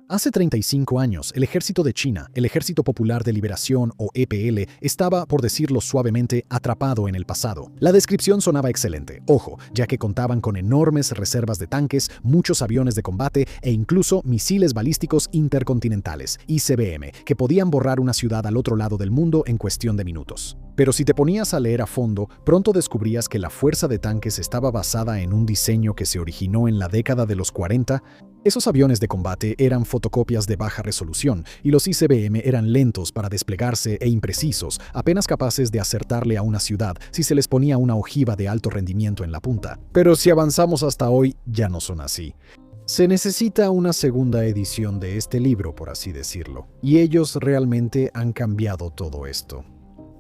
Hace 35 años, el ejército de China, el Ejército Popular de Liberación o EPL, estaba, por decirlo suavemente, atrapado en el pasado. La descripción sonaba excelente, ojo, ya que contaban con enormes reservas de tanques, muchos aviones de combate e incluso misiles balísticos intercontinentales, ICBM, que podían borrar una ciudad al otro lado del mundo en cuestión de minutos. Pero si te ponías a leer a fondo, pronto descubrías que la fuerza de tanques estaba basada en un diseño que se originó en la década de los 40. Esos aviones de combate eran fotocopias de baja resolución y los ICBM eran lentos para desplegarse e imprecisos, apenas capaces de acertarle a una ciudad si se les ponía una ojiva de alto rendimiento en la punta. Pero si avanzamos hasta hoy, ya no son así. Se necesita una segunda edición de este libro, por así decirlo, y ellos realmente han cambiado todo esto.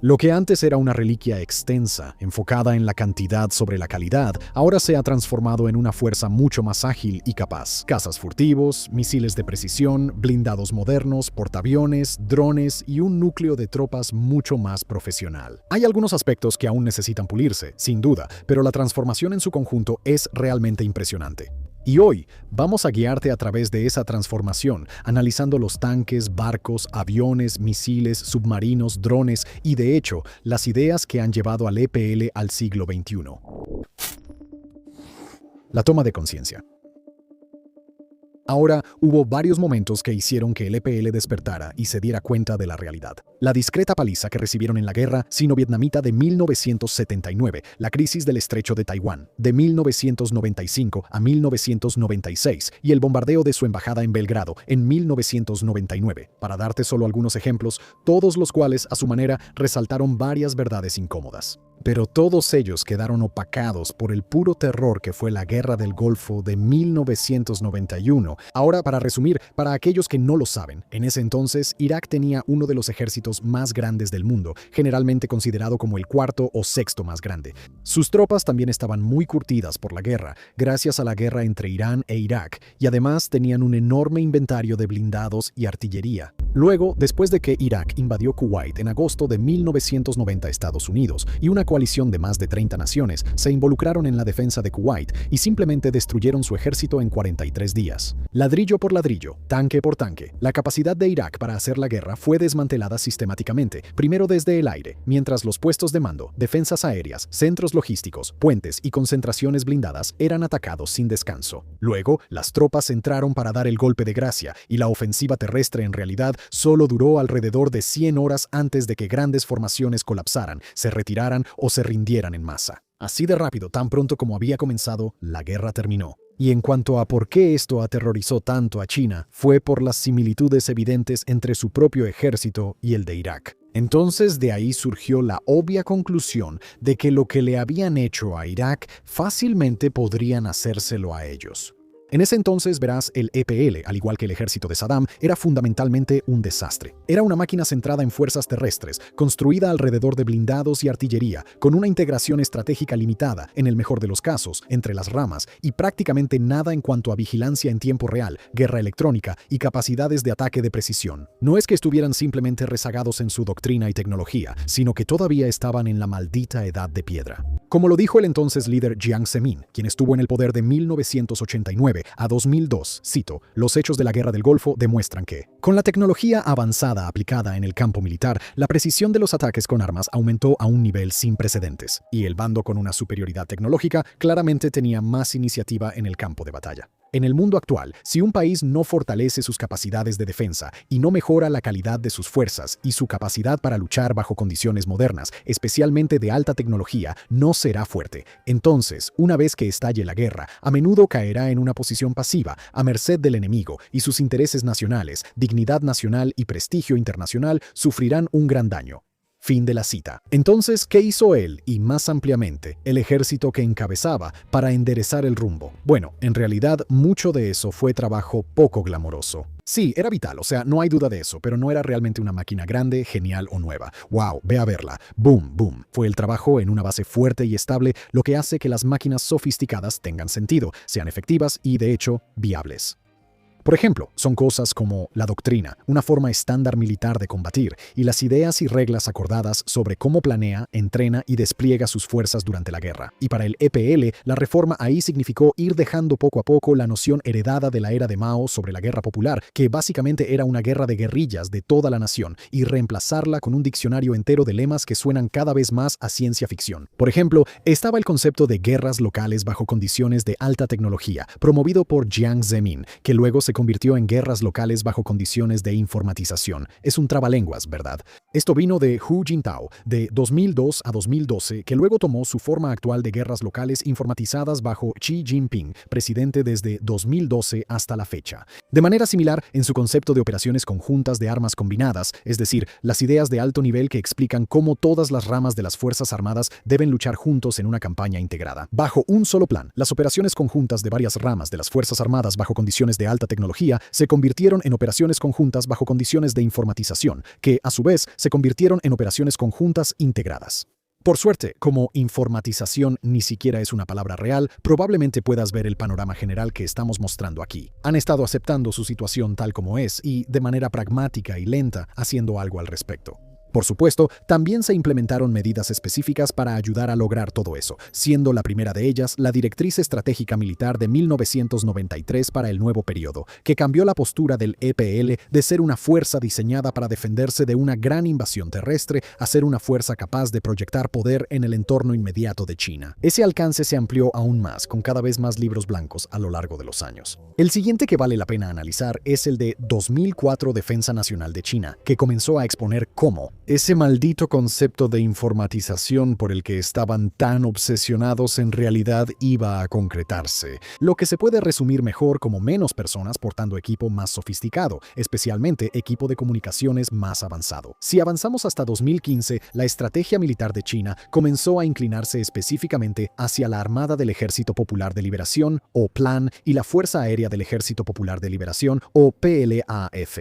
Lo que antes era una reliquia extensa, enfocada en la cantidad sobre la calidad, ahora se ha transformado en una fuerza mucho más ágil y capaz. Cazas furtivos, misiles de precisión, blindados modernos, portaaviones, drones y un núcleo de tropas mucho más profesional. Hay algunos aspectos que aún necesitan pulirse, sin duda, pero la transformación en su conjunto es realmente impresionante. Y hoy vamos a guiarte a través de esa transformación, analizando los tanques, barcos, aviones, misiles, submarinos, drones y, de hecho, las ideas que han llevado al EPL al siglo XXI. La toma de conciencia. Ahora, hubo varios momentos que hicieron que el EPL despertara y se diera cuenta de la realidad. La discreta paliza que recibieron en la guerra sino-vietnamita de 1979, la crisis del estrecho de Taiwán, de 1995 a 1996, y el bombardeo de su embajada en Belgrado en 1999, para darte solo algunos ejemplos, todos los cuales, a su manera, resaltaron varias verdades incómodas. Pero todos ellos quedaron opacados por el puro terror que fue la Guerra del Golfo de 1991. Ahora, para resumir, para aquellos que no lo saben, en ese entonces Irak tenía uno de los ejércitos más grandes del mundo, generalmente considerado como el cuarto o sexto más grande. Sus tropas también estaban muy curtidas por la guerra, gracias a la guerra entre Irán e Irak, y además tenían un enorme inventario de blindados y artillería. Luego, después de que Irak invadió Kuwait en agosto de 1990 Estados Unidos y una coalición de más de 30 naciones se involucraron en la defensa de Kuwait y simplemente destruyeron su ejército en 43 días. Ladrillo por ladrillo, tanque por tanque, la capacidad de Irak para hacer la guerra fue desmantelada sistemáticamente, primero desde el aire, mientras los puestos de mando, defensas aéreas, centros logísticos, puentes y concentraciones blindadas eran atacados sin descanso. Luego, las tropas entraron para dar el golpe de gracia y la ofensiva terrestre en realidad solo duró alrededor de 100 horas antes de que grandes formaciones colapsaran, se retiraran o se rindieran en masa. Así de rápido, tan pronto como había comenzado, la guerra terminó. Y en cuanto a por qué esto aterrorizó tanto a China, fue por las similitudes evidentes entre su propio ejército y el de Irak. Entonces de ahí surgió la obvia conclusión de que lo que le habían hecho a Irak fácilmente podrían hacérselo a ellos. En ese entonces, verás, el EPL, al igual que el ejército de Saddam, era fundamentalmente un desastre. Era una máquina centrada en fuerzas terrestres, construida alrededor de blindados y artillería, con una integración estratégica limitada, en el mejor de los casos, entre las ramas, y prácticamente nada en cuanto a vigilancia en tiempo real, guerra electrónica y capacidades de ataque de precisión. No es que estuvieran simplemente rezagados en su doctrina y tecnología, sino que todavía estaban en la maldita edad de piedra. Como lo dijo el entonces líder Jiang Zemin, quien estuvo en el poder de 1989 a 2002, cito, los hechos de la Guerra del Golfo demuestran que, con la tecnología avanzada aplicada en el campo militar, la precisión de los ataques con armas aumentó a un nivel sin precedentes, y el bando con una superioridad tecnológica claramente tenía más iniciativa en el campo de batalla. En el mundo actual, si un país no fortalece sus capacidades de defensa y no mejora la calidad de sus fuerzas y su capacidad para luchar bajo condiciones modernas, especialmente de alta tecnología, no será fuerte. Entonces, una vez que estalle la guerra, a menudo caerá en una posición pasiva, a merced del enemigo, y sus intereses nacionales, dignidad nacional y prestigio internacional sufrirán un gran daño. Fin de la cita. Entonces, ¿qué hizo él y, más ampliamente, el ejército que encabezaba para enderezar el rumbo? Bueno, en realidad, mucho de eso fue trabajo poco glamoroso. Sí, era vital, o sea, no hay duda de eso, pero no era realmente una máquina grande, genial o nueva. ¡Wow! Ve a verla. ¡Boom! ¡Boom! Fue el trabajo en una base fuerte y estable lo que hace que las máquinas sofisticadas tengan sentido, sean efectivas y, de hecho, viables. Por ejemplo, son cosas como la doctrina, una forma estándar militar de combatir, y las ideas y reglas acordadas sobre cómo planea, entrena y despliega sus fuerzas durante la guerra. Y para el EPL, la reforma ahí significó ir dejando poco a poco la noción heredada de la era de Mao sobre la guerra popular, que básicamente era una guerra de guerrillas de toda la nación, y reemplazarla con un diccionario entero de lemas que suenan cada vez más a ciencia ficción. Por ejemplo, estaba el concepto de guerras locales bajo condiciones de alta tecnología, promovido por Jiang Zemin, que luego se convirtió en guerras locales bajo condiciones de informatización. Es un trabalenguas, ¿verdad? Esto vino de Hu Jintao, de 2002 a 2012, que luego tomó su forma actual de guerras locales informatizadas bajo Xi Jinping, presidente desde 2012 hasta la fecha. De manera similar, en su concepto de operaciones conjuntas de armas combinadas, es decir, las ideas de alto nivel que explican cómo todas las ramas de las Fuerzas Armadas deben luchar juntos en una campaña integrada. Bajo un solo plan, las operaciones conjuntas de varias ramas de las Fuerzas Armadas bajo condiciones de alta tecnología se convirtieron en operaciones conjuntas bajo condiciones de informatización, que, a su vez, se convirtieron en operaciones conjuntas integradas. Por suerte, como informatización ni siquiera es una palabra real, probablemente puedas ver el panorama general que estamos mostrando aquí. Han estado aceptando su situación tal como es y, de manera pragmática y lenta, haciendo algo al respecto. Por supuesto, también se implementaron medidas específicas para ayudar a lograr todo eso, siendo la primera de ellas la Directriz Estratégica Militar de 1993 para el nuevo periodo, que cambió la postura del EPL de ser una fuerza diseñada para defenderse de una gran invasión terrestre a ser una fuerza capaz de proyectar poder en el entorno inmediato de China. Ese alcance se amplió aún más, con cada vez más libros blancos a lo largo de los años. El siguiente que vale la pena analizar es el de 2004 Defensa Nacional de China, que comenzó a exponer cómo ese maldito concepto de informatización por el que estaban tan obsesionados en realidad iba a concretarse, lo que se puede resumir mejor como menos personas portando equipo más sofisticado, especialmente equipo de comunicaciones más avanzado. Si avanzamos hasta 2015, la estrategia militar de China comenzó a inclinarse específicamente hacia la Armada del Ejército Popular de Liberación, o PLAN, y la Fuerza Aérea del Ejército Popular de Liberación, o PLAF.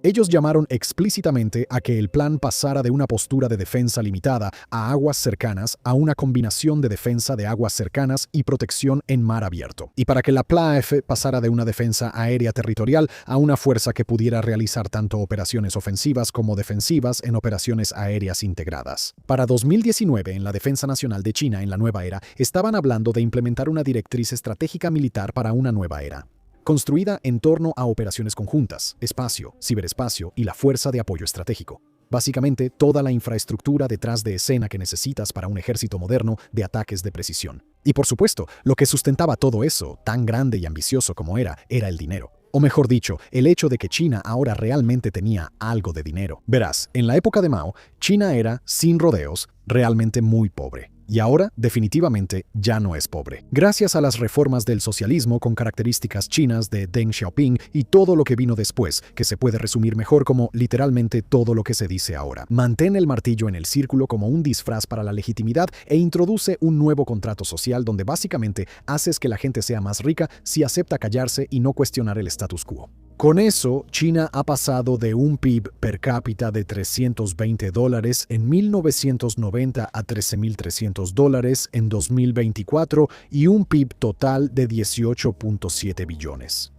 Ellos llamaron explícitamente a que el plan pasara de una postura de defensa limitada a aguas cercanas a una combinación de defensa de aguas cercanas y protección en mar abierto, y para que la PLAF pasara de una defensa aérea territorial a una fuerza que pudiera realizar tanto operaciones ofensivas como defensivas en operaciones aéreas integradas. Para 2019, en la Defensa Nacional de China en la nueva era, estaban hablando de implementar una directriz estratégica militar para una nueva era, construida en torno a operaciones conjuntas, espacio, ciberespacio y la fuerza de apoyo estratégico. Básicamente, toda la infraestructura detrás de escena que necesitas para un ejército moderno de ataques de precisión. Y por supuesto, lo que sustentaba todo eso, tan grande y ambicioso como era el dinero. O mejor dicho, el hecho de que China ahora realmente tenía algo de dinero. Verás, en la época de Mao, China era, sin rodeos, realmente muy pobre. Y ahora, definitivamente, ya no es pobre. Gracias a las reformas del socialismo con características chinas de Deng Xiaoping y todo lo que vino después, que se puede resumir mejor como literalmente todo lo que se dice ahora. Mantén el martillo en el círculo como un disfraz para la legitimidad e introduce un nuevo contrato social donde básicamente haces que la gente sea más rica si acepta callarse y no cuestionar el status quo. Con eso, China ha pasado de un PIB per cápita de $320 en 1990 a $13.300 en 2024 y un PIB total de 18.7 billones.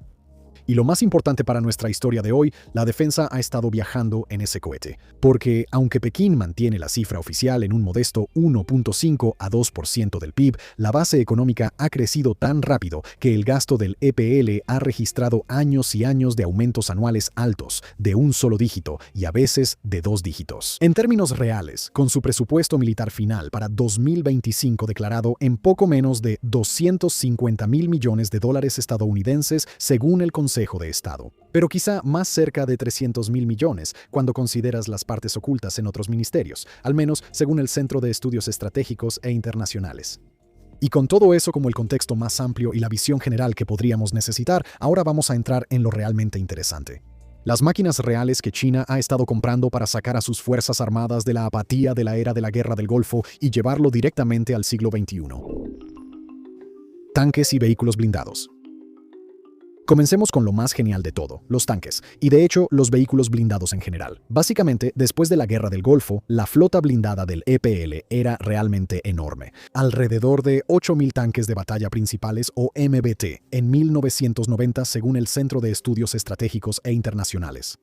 Y lo más importante para nuestra historia de hoy, la defensa ha estado viajando en ese cohete. Porque, aunque Pekín mantiene la cifra oficial en un modesto 1.5 a 2% del PIB, la base económica ha crecido tan rápido que el gasto del EPL ha registrado años y años de aumentos anuales altos, de un solo dígito y a veces de 2 dígitos. En términos reales, con su presupuesto militar final para 2025 declarado en poco menos de $250.000 millones estadounidenses según el Consejo de Estado, pero quizá más cerca de $300.000 millones cuando consideras las partes ocultas en otros ministerios, al menos según el Centro de Estudios Estratégicos e Internacionales. Y con todo eso como el contexto más amplio y la visión general que podríamos necesitar, ahora vamos a entrar en lo realmente interesante. Las máquinas reales que China ha estado comprando para sacar a sus fuerzas armadas de la apatía de la era de la Guerra del Golfo y llevarlo directamente al siglo XXI. Tanques y vehículos blindados. Comencemos con lo más genial de todo, los tanques, y de hecho los vehículos blindados en general. Básicamente, después de la Guerra del Golfo, la flota blindada del EPL era realmente enorme. Alrededor de 8.000 tanques de batalla principales o MBT en 1990 según el Centro de Estudios Estratégicos e Internacionales.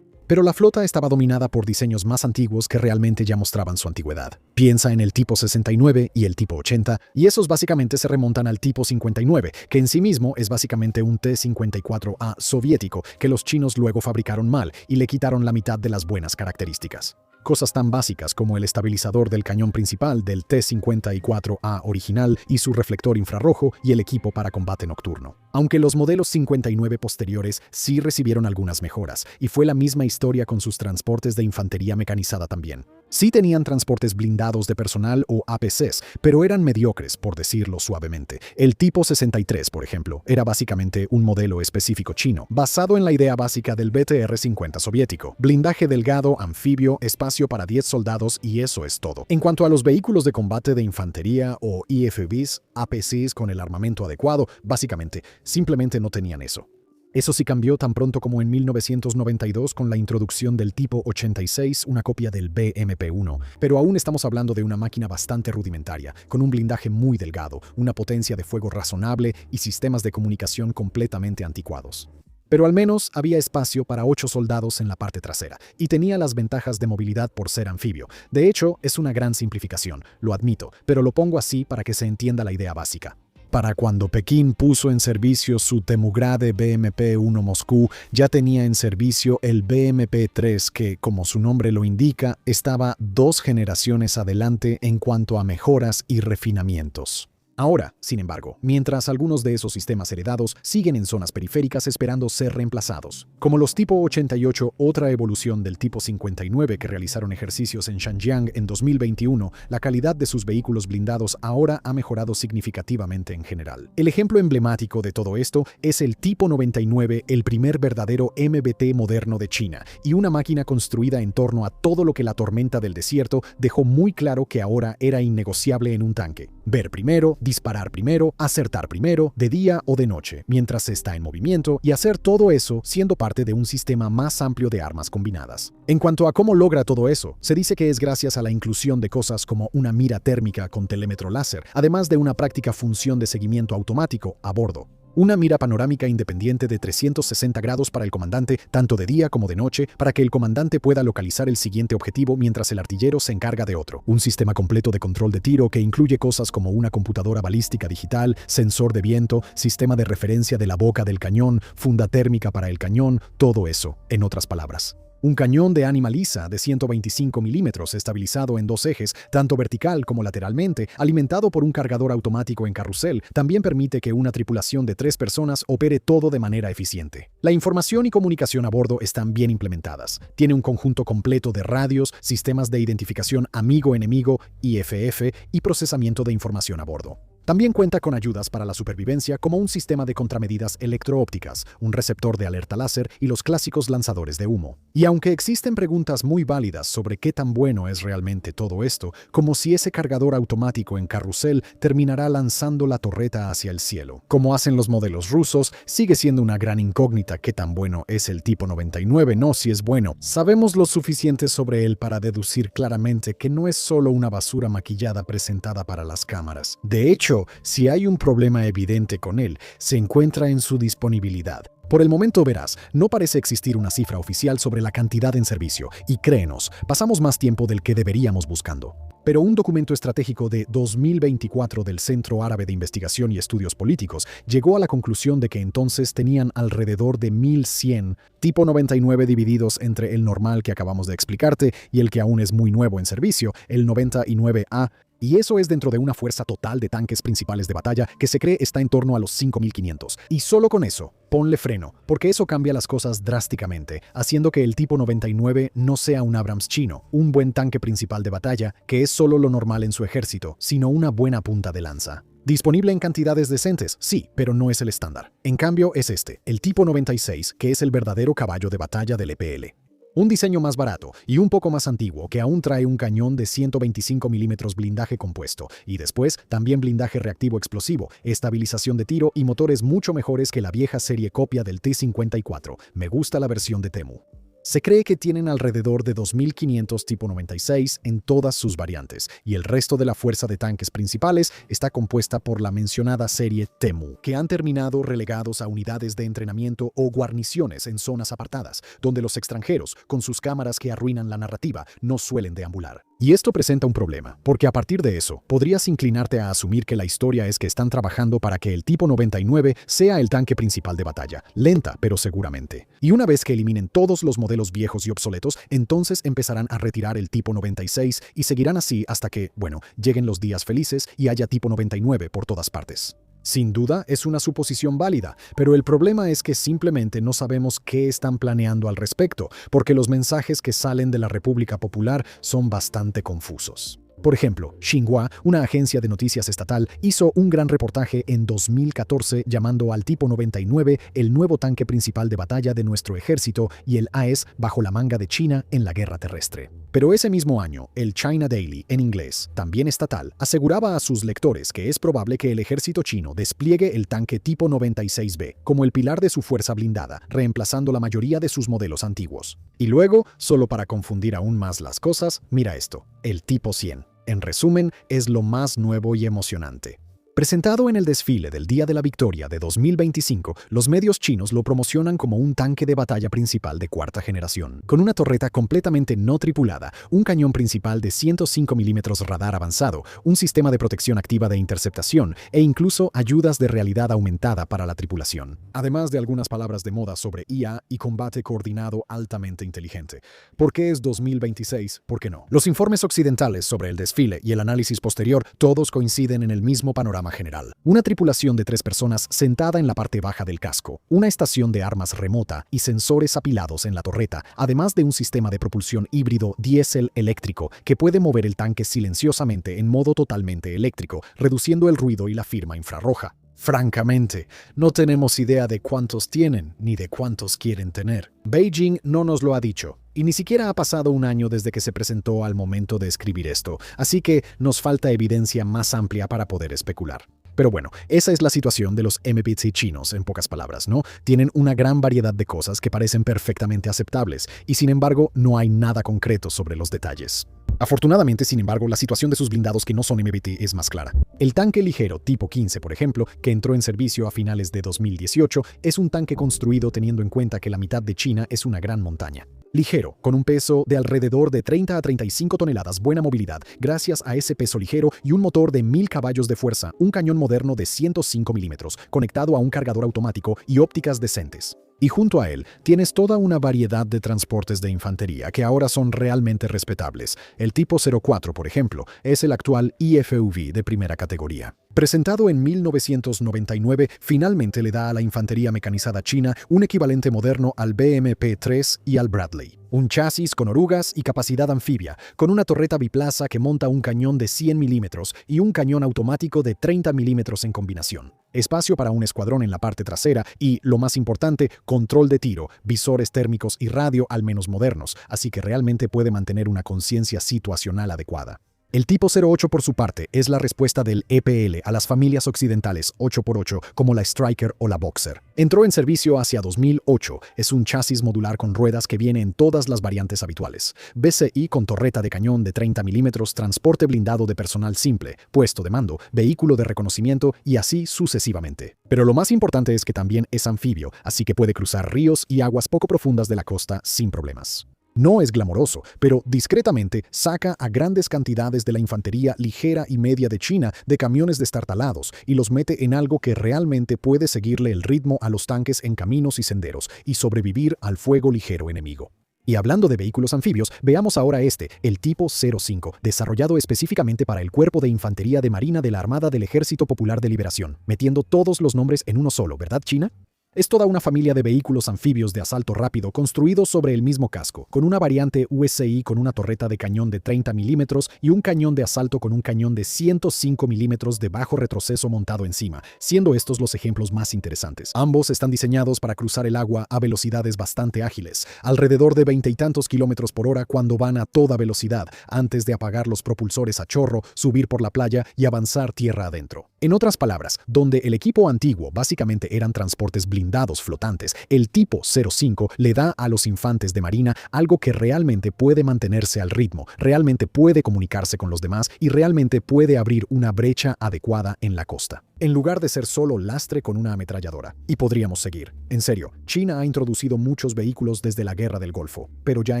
Pero la flota estaba dominada por diseños más antiguos que realmente ya mostraban su antigüedad. Piensa en el tipo 69 y el tipo 80, y esos básicamente se remontan al tipo 59, que en sí mismo es básicamente un T-54A soviético que los chinos luego fabricaron mal y le quitaron la mitad de las buenas características. Cosas tan básicas como el estabilizador del cañón principal del T-54A original y su reflector infrarrojo y el equipo para combate nocturno. Aunque los modelos 59 posteriores sí recibieron algunas mejoras, y fue la misma historia con sus transportes de infantería mecanizada también. Sí tenían transportes blindados de personal o APCs, pero eran mediocres, por decirlo suavemente. El tipo 63, por ejemplo, era básicamente un modelo específico chino, basado en la idea básica del BTR-50 soviético. Blindaje delgado, anfibio, espacio para 10 soldados y eso es todo. En cuanto a los vehículos de combate de infantería o IFVs, APCs con el armamento adecuado, básicamente, simplemente no tenían eso. Eso sí cambió tan pronto como en 1992 con la introducción del tipo 86, una copia del BMP-1, pero aún estamos hablando de una máquina bastante rudimentaria, con un blindaje muy delgado, una potencia de fuego razonable y sistemas de comunicación completamente anticuados. Pero al menos había espacio para 8 soldados en la parte trasera, y tenía las ventajas de movilidad por ser anfibio. De hecho, es una gran simplificación, lo admito, pero lo pongo así para que se entienda la idea básica. Para cuando Pekín puso en servicio su Temugrade BMP-1 Moscú, ya tenía en servicio el BMP-3 que, como su nombre lo indica, estaba 2 generaciones adelante en cuanto a mejoras y refinamientos. Ahora, sin embargo, mientras algunos de esos sistemas heredados siguen en zonas periféricas esperando ser reemplazados, como los tipo 88, otra evolución del tipo 59 que realizaron ejercicios en Xinjiang en 2021, la calidad de sus vehículos blindados ahora ha mejorado significativamente en general. El ejemplo emblemático de todo esto es el tipo 99, el primer verdadero MBT moderno de China, y una máquina construida en torno a todo lo que la tormenta del desierto dejó muy claro que ahora era innegociable en un tanque. Ver primero, disparar primero, acertar primero, de día o de noche, mientras se está en movimiento, y hacer todo eso siendo parte de un sistema más amplio de armas combinadas. En cuanto a cómo logra todo eso, se dice que es gracias a la inclusión de cosas como una mira térmica con telémetro láser, además de una práctica función de seguimiento automático a bordo. Una mira panorámica independiente de 360 grados para el comandante, tanto de día como de noche, para que el comandante pueda localizar el siguiente objetivo mientras el artillero se encarga de otro. Un sistema completo de control de tiro que incluye cosas como una computadora balística digital, sensor de viento, sistema de referencia de la boca del cañón, funda térmica para el cañón, todo eso, en otras palabras. Un cañón de ánima lisa de 125 milímetros estabilizado en 2 ejes, tanto vertical como lateralmente, alimentado por un cargador automático en carrusel, también permite que una tripulación de 3 personas opere todo de manera eficiente. La información y comunicación a bordo están bien implementadas. Tiene un conjunto completo de radios, sistemas de identificación amigo-enemigo, IFF, y procesamiento de información a bordo. También cuenta con ayudas para la supervivencia como un sistema de contramedidas electro-ópticas, un receptor de alerta láser y los clásicos lanzadores de humo. Y aunque existen preguntas muy válidas sobre qué tan bueno es realmente todo esto, como si ese cargador automático en carrusel terminará lanzando la torreta hacia el cielo, como hacen los modelos rusos, sigue siendo una gran incógnita qué tan bueno es el tipo 99, no si es bueno. Sabemos lo suficiente sobre él para deducir claramente que no es solo una basura maquillada presentada para las cámaras. De hecho, si hay un problema evidente con él, se encuentra en su disponibilidad. Por el momento verás, no parece existir una cifra oficial sobre la cantidad en servicio, y créenos, pasamos más tiempo del que deberíamos buscando. Pero un documento estratégico de 2024 del Centro Árabe de Investigación y Estudios Políticos llegó a la conclusión de que entonces tenían alrededor de 1.100 tipo 99 divididos entre el normal que acabamos de explicarte y el que aún es muy nuevo en servicio, el 99A, y eso es dentro de una fuerza total de tanques principales de batalla que se cree está en torno a los 5.500. Y solo con eso, ponle freno, porque eso cambia las cosas drásticamente, haciendo que el tipo 99 no sea un Abrams chino, un buen tanque principal de batalla, que es solo lo normal en su ejército, sino una buena punta de lanza. Disponible en cantidades decentes, sí, pero no es el estándar. En cambio, es este, el tipo 96, que es el verdadero caballo de batalla del EPL. Un diseño más barato y un poco más antiguo que aún trae un cañón de 125 milímetros blindaje compuesto y después también blindaje reactivo explosivo, estabilización de tiro y motores mucho mejores que la vieja serie copia del T-54. Me gusta la versión de Temu. Se cree que tienen alrededor de 2.500 tipo 96 en todas sus variantes, y el resto de la fuerza de tanques principales está compuesta por la mencionada serie Temu, que han terminado relegados a unidades de entrenamiento o guarniciones en zonas apartadas, donde los extranjeros, con sus cámaras que arruinan la narrativa, no suelen deambular. Y esto presenta un problema, porque a partir de eso, podrías inclinarte a asumir que la historia es que están trabajando para que el tipo 99 sea el tanque principal de batalla, lenta pero seguramente. Y una vez que eliminen todos los modelos viejos y obsoletos, entonces empezarán a retirar el tipo 96 y seguirán así hasta que, lleguen los días felices y haya tipo 99 por todas partes. Sin duda, es una suposición válida, pero el problema es que simplemente no sabemos qué están planeando al respecto, porque los mensajes que salen de la República Popular son bastante confusos. Por ejemplo, Xinhua, una agencia de noticias estatal, hizo un gran reportaje en 2014 llamando al tipo 99 el nuevo tanque principal de batalla de nuestro ejército y el AES bajo la manga de China en la guerra terrestre. Pero ese mismo año, el China Daily, en inglés, también estatal, aseguraba a sus lectores que es probable que el ejército chino despliegue el tanque tipo 96B como el pilar de su fuerza blindada, reemplazando la mayoría de sus modelos antiguos. Y luego, solo para confundir aún más las cosas, mira esto, el tipo 100. En resumen, es lo más nuevo y emocionante. Presentado en el desfile del Día de la Victoria de 2025, los medios chinos lo promocionan como un tanque de batalla principal de cuarta generación, con una torreta completamente no tripulada, un cañón principal de 105 milímetros radar avanzado, un sistema de protección activa de interceptación e incluso ayudas de realidad aumentada para la tripulación. Además de algunas palabras de moda sobre IA y combate coordinado altamente inteligente. ¿Por qué es 2026? ¿Por qué no? Los informes occidentales sobre el desfile y el análisis posterior todos coinciden en el mismo panorama general. Una tripulación de 3 personas sentada en la parte baja del casco, una estación de armas remota y sensores apilados en la torreta, además de un sistema de propulsión híbrido diésel eléctrico que puede mover el tanque silenciosamente en modo totalmente eléctrico, reduciendo el ruido y la firma infrarroja. Francamente, no tenemos idea de cuántos tienen ni de cuántos quieren tener. Beijing no nos lo ha dicho. Y ni siquiera ha pasado un año desde que se presentó al momento de escribir esto, así que nos falta evidencia más amplia para poder especular. Pero esa es la situación de los MPC chinos, en pocas palabras, ¿no? Tienen una gran variedad de cosas que parecen perfectamente aceptables, y sin embargo no hay nada concreto sobre los detalles. Afortunadamente, sin embargo, la situación de sus blindados que no son MBT es más clara. El tanque ligero tipo 15, por ejemplo, que entró en servicio a finales de 2018, es un tanque construido teniendo en cuenta que la mitad de China es una gran montaña. Ligero, con un peso de alrededor de 30 a 35 toneladas, buena movilidad, gracias a ese peso ligero y un motor de 1000 caballos de fuerza, un cañón moderno de 105 milímetros, conectado a un cargador automático y ópticas decentes. Y junto a él, tienes toda una variedad de transportes de infantería que ahora son realmente respetables. El tipo 04, por ejemplo, es el actual IFV de primera categoría. Presentado en 1999, finalmente le da a la infantería mecanizada china un equivalente moderno al BMP-3 y al Bradley. Un chasis con orugas y capacidad anfibia, con una torreta biplaza que monta un cañón de 100 milímetros y un cañón automático de 30 milímetros en combinación. Espacio para un escuadrón en la parte trasera y, lo más importante, control de tiro, visores térmicos y radio al menos modernos, así que realmente puede mantener una conciencia situacional adecuada. El tipo 08, por su parte, es la respuesta del EPL a las familias occidentales 8x8 como la Striker o la Boxer. Entró en servicio hacia 2008, es un chasis modular con ruedas que viene en todas las variantes habituales. BCI con torreta de cañón de 30 milímetros, transporte blindado de personal simple, puesto de mando, vehículo de reconocimiento y así sucesivamente. Pero lo más importante es que también es anfibio, así que puede cruzar ríos y aguas poco profundas de la costa sin problemas. No es glamoroso, pero discretamente saca a grandes cantidades de la infantería ligera y media de China de camiones destartalados y los mete en algo que realmente puede seguirle el ritmo a los tanques en caminos y senderos y sobrevivir al fuego ligero enemigo. Y hablando de vehículos anfibios, veamos ahora el tipo 05, desarrollado específicamente para el Cuerpo de Infantería de Marina de la Armada del Ejército Popular de Liberación, metiendo todos los nombres en uno solo, ¿verdad, China? Es toda una familia de vehículos anfibios de asalto rápido construidos sobre el mismo casco, con una variante USI con una torreta de cañón de 30 milímetros y un cañón de asalto con un cañón de 105 milímetros de bajo retroceso montado encima, siendo estos los ejemplos más interesantes. Ambos están diseñados para cruzar el agua a velocidades bastante ágiles, alrededor de 20 y tantos kilómetros por hora cuando van a toda velocidad, antes de apagar los propulsores a chorro, subir por la playa y avanzar tierra adentro. En otras palabras, donde el equipo antiguo básicamente eran transportes blindados flotantes, el tipo 05 le da a los infantes de marina algo que realmente puede mantenerse al ritmo, realmente puede comunicarse con los demás y realmente puede abrir una brecha adecuada en la costa, en lugar de ser solo lastre con una ametralladora. Y podríamos seguir. En serio, China ha introducido muchos vehículos desde la Guerra del Golfo, pero ya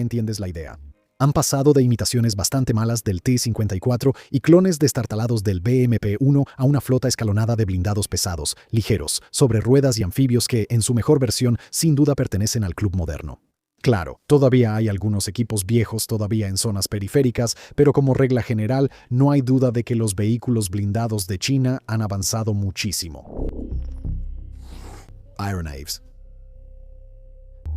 entiendes la idea. Han pasado de imitaciones bastante malas del T-54 y clones destartalados del BMP-1 a una flota escalonada de blindados pesados, ligeros, sobre ruedas y anfibios que, en su mejor versión, sin duda pertenecen al club moderno. Claro, todavía hay algunos equipos viejos todavía en zonas periféricas, pero como regla general, no hay duda de que los vehículos blindados de China han avanzado muchísimo. Aeronaves.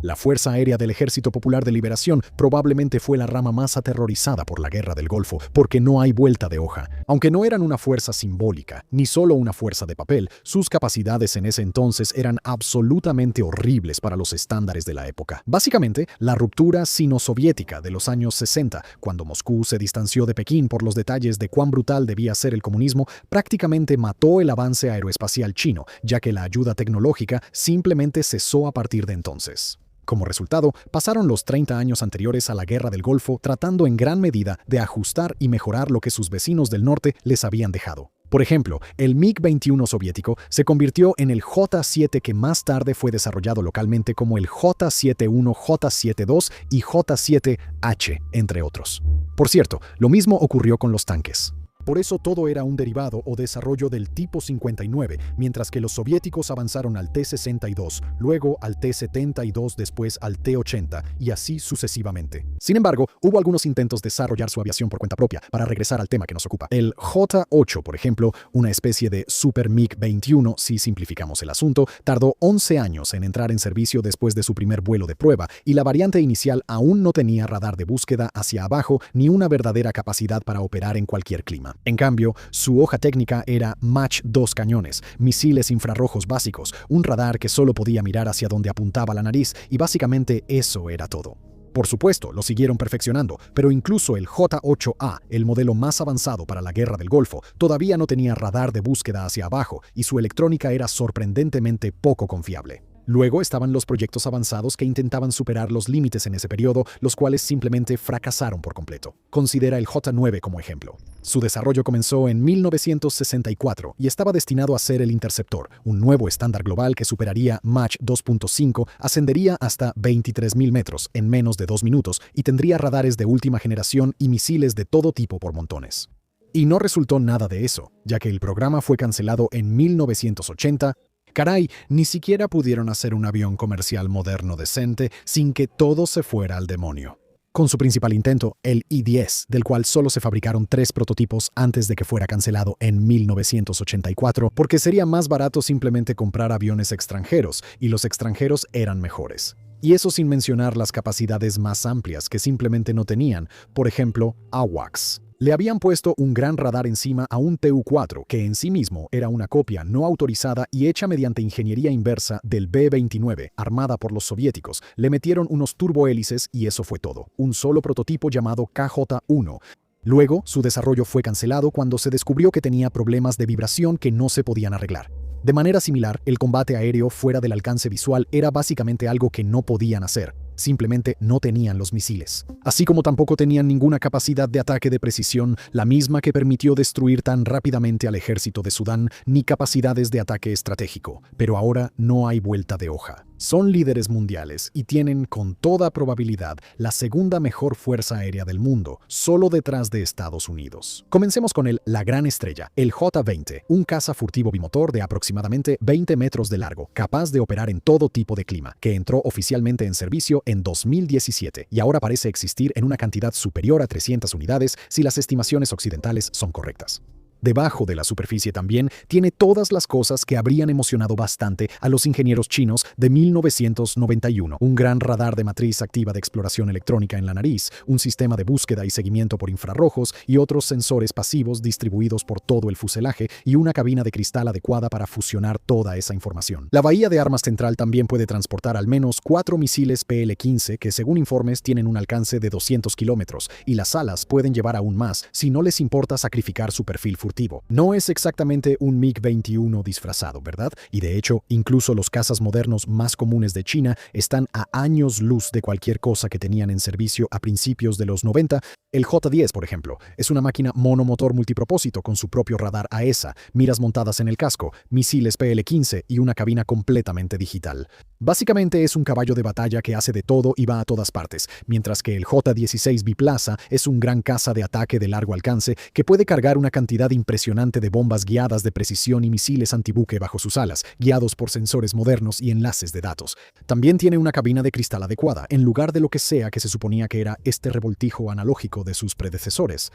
La Fuerza Aérea del Ejército Popular de Liberación probablemente fue la rama más aterrorizada por la Guerra del Golfo, porque no hay vuelta de hoja. Aunque no eran una fuerza simbólica, ni solo una fuerza de papel, sus capacidades en ese entonces eran absolutamente horribles para los estándares de la época. Básicamente, la ruptura sino-soviética de los años 60, cuando Moscú se distanció de Pekín por los detalles de cuán brutal debía ser el comunismo, prácticamente mató el avance aeroespacial chino, ya que la ayuda tecnológica simplemente cesó a partir de entonces. Como resultado, pasaron los 30 años anteriores a la Guerra del Golfo tratando en gran medida de ajustar y mejorar lo que sus vecinos del norte les habían dejado. Por ejemplo, el MiG-21 soviético se convirtió en el J-7 que más tarde fue desarrollado localmente como el J-71, J-72 y J-7H, entre otros. Por cierto, lo mismo ocurrió con los tanques. Por eso todo era un derivado o desarrollo del tipo 59, mientras que los soviéticos avanzaron al T-62, luego al T-72, después al T-80 y así sucesivamente. Sin embargo, hubo algunos intentos de desarrollar su aviación por cuenta propia para regresar al tema que nos ocupa. El J-8, por ejemplo, una especie de Super MiG-21, si simplificamos el asunto, tardó 11 años en entrar en servicio después de su primer vuelo de prueba y la variante inicial aún no tenía radar de búsqueda hacia abajo ni una verdadera capacidad para operar en cualquier clima. En cambio, su hoja técnica era Mach 2 cañones, misiles infrarrojos básicos, un radar que solo podía mirar hacia donde apuntaba la nariz y básicamente eso era todo. Por supuesto, lo siguieron perfeccionando, pero incluso el J-8A, el modelo más avanzado para la Guerra del Golfo, todavía no tenía radar de búsqueda hacia abajo y su electrónica era sorprendentemente poco confiable. Luego estaban los proyectos avanzados que intentaban superar los límites en ese periodo, los cuales simplemente fracasaron por completo. Considera el J-9 como ejemplo. Su desarrollo comenzó en 1964 y estaba destinado a ser el Interceptor, un nuevo estándar global que superaría Mach 2.5, ascendería hasta 23.000 metros en menos de 2 minutos y tendría radares de última generación y misiles de todo tipo por montones. Y no resultó nada de eso, ya que el programa fue cancelado en 1980. Caray, ni siquiera pudieron hacer un avión comercial moderno decente sin que todo se fuera al demonio. Con su principal intento, el I-10, del cual solo se fabricaron 3 prototipos antes de que fuera cancelado en 1984, porque sería más barato simplemente comprar aviones extranjeros, y los extranjeros eran mejores. Y eso sin mencionar las capacidades más amplias que simplemente no tenían, por ejemplo, AWACS. Le habían puesto un gran radar encima a un Tu-4, que en sí mismo era una copia no autorizada y hecha mediante ingeniería inversa del B-29, armada por los soviéticos. Le metieron unos turbohélices y eso fue todo. Un solo prototipo llamado KJ-1. Luego, su desarrollo fue cancelado cuando se descubrió que tenía problemas de vibración que no se podían arreglar. De manera similar, el combate aéreo fuera del alcance visual era básicamente algo que no podían hacer. Simplemente no tenían los misiles. Así como tampoco tenían ninguna capacidad de ataque de precisión, la misma que permitió destruir tan rápidamente al ejército de Sudán, ni capacidades de ataque estratégico. Pero ahora no hay vuelta de hoja. Son líderes mundiales y tienen, con toda probabilidad, la segunda mejor fuerza aérea del mundo, solo detrás de Estados Unidos. Comencemos con la gran estrella, el J-20, un caza furtivo bimotor de aproximadamente 20 metros de largo, capaz de operar en todo tipo de clima, que entró oficialmente en servicio en 2017 y ahora parece existir en una cantidad superior a 300 unidades si las estimaciones occidentales son correctas. Debajo de la superficie también tiene todas las cosas que habrían emocionado bastante a los ingenieros chinos de 1991. Un gran radar de matriz activa de exploración electrónica en la nariz, un sistema de búsqueda y seguimiento por infrarrojos y otros sensores pasivos distribuidos por todo el fuselaje y una cabina de cristal adecuada para fusionar toda esa información. La bahía de armas central también puede transportar al menos 4 misiles PL-15 que según informes tienen un alcance de 200 kilómetros y las alas pueden llevar aún más si no les importa sacrificar su perfil furtivo. No es exactamente un MiG-21 disfrazado, ¿verdad? Y de hecho, incluso los cazas modernos más comunes de China están a años luz de cualquier cosa que tenían en servicio a principios de los 90. El J-10, por ejemplo, es una máquina monomotor multipropósito con su propio radar AESA, miras montadas en el casco, misiles PL-15 y una cabina completamente digital. Básicamente es un caballo de batalla que hace de todo y va a todas partes, mientras que el J-16 biplaza es un gran caza de ataque de largo alcance que puede cargar una cantidad impresionante de bombas guiadas de precisión y misiles antibuque bajo sus alas, guiados por sensores modernos y enlaces de datos. También tiene una cabina de cristal adecuada, en lugar de lo que sea que se suponía que era este revoltijo analógico de sus predecesores.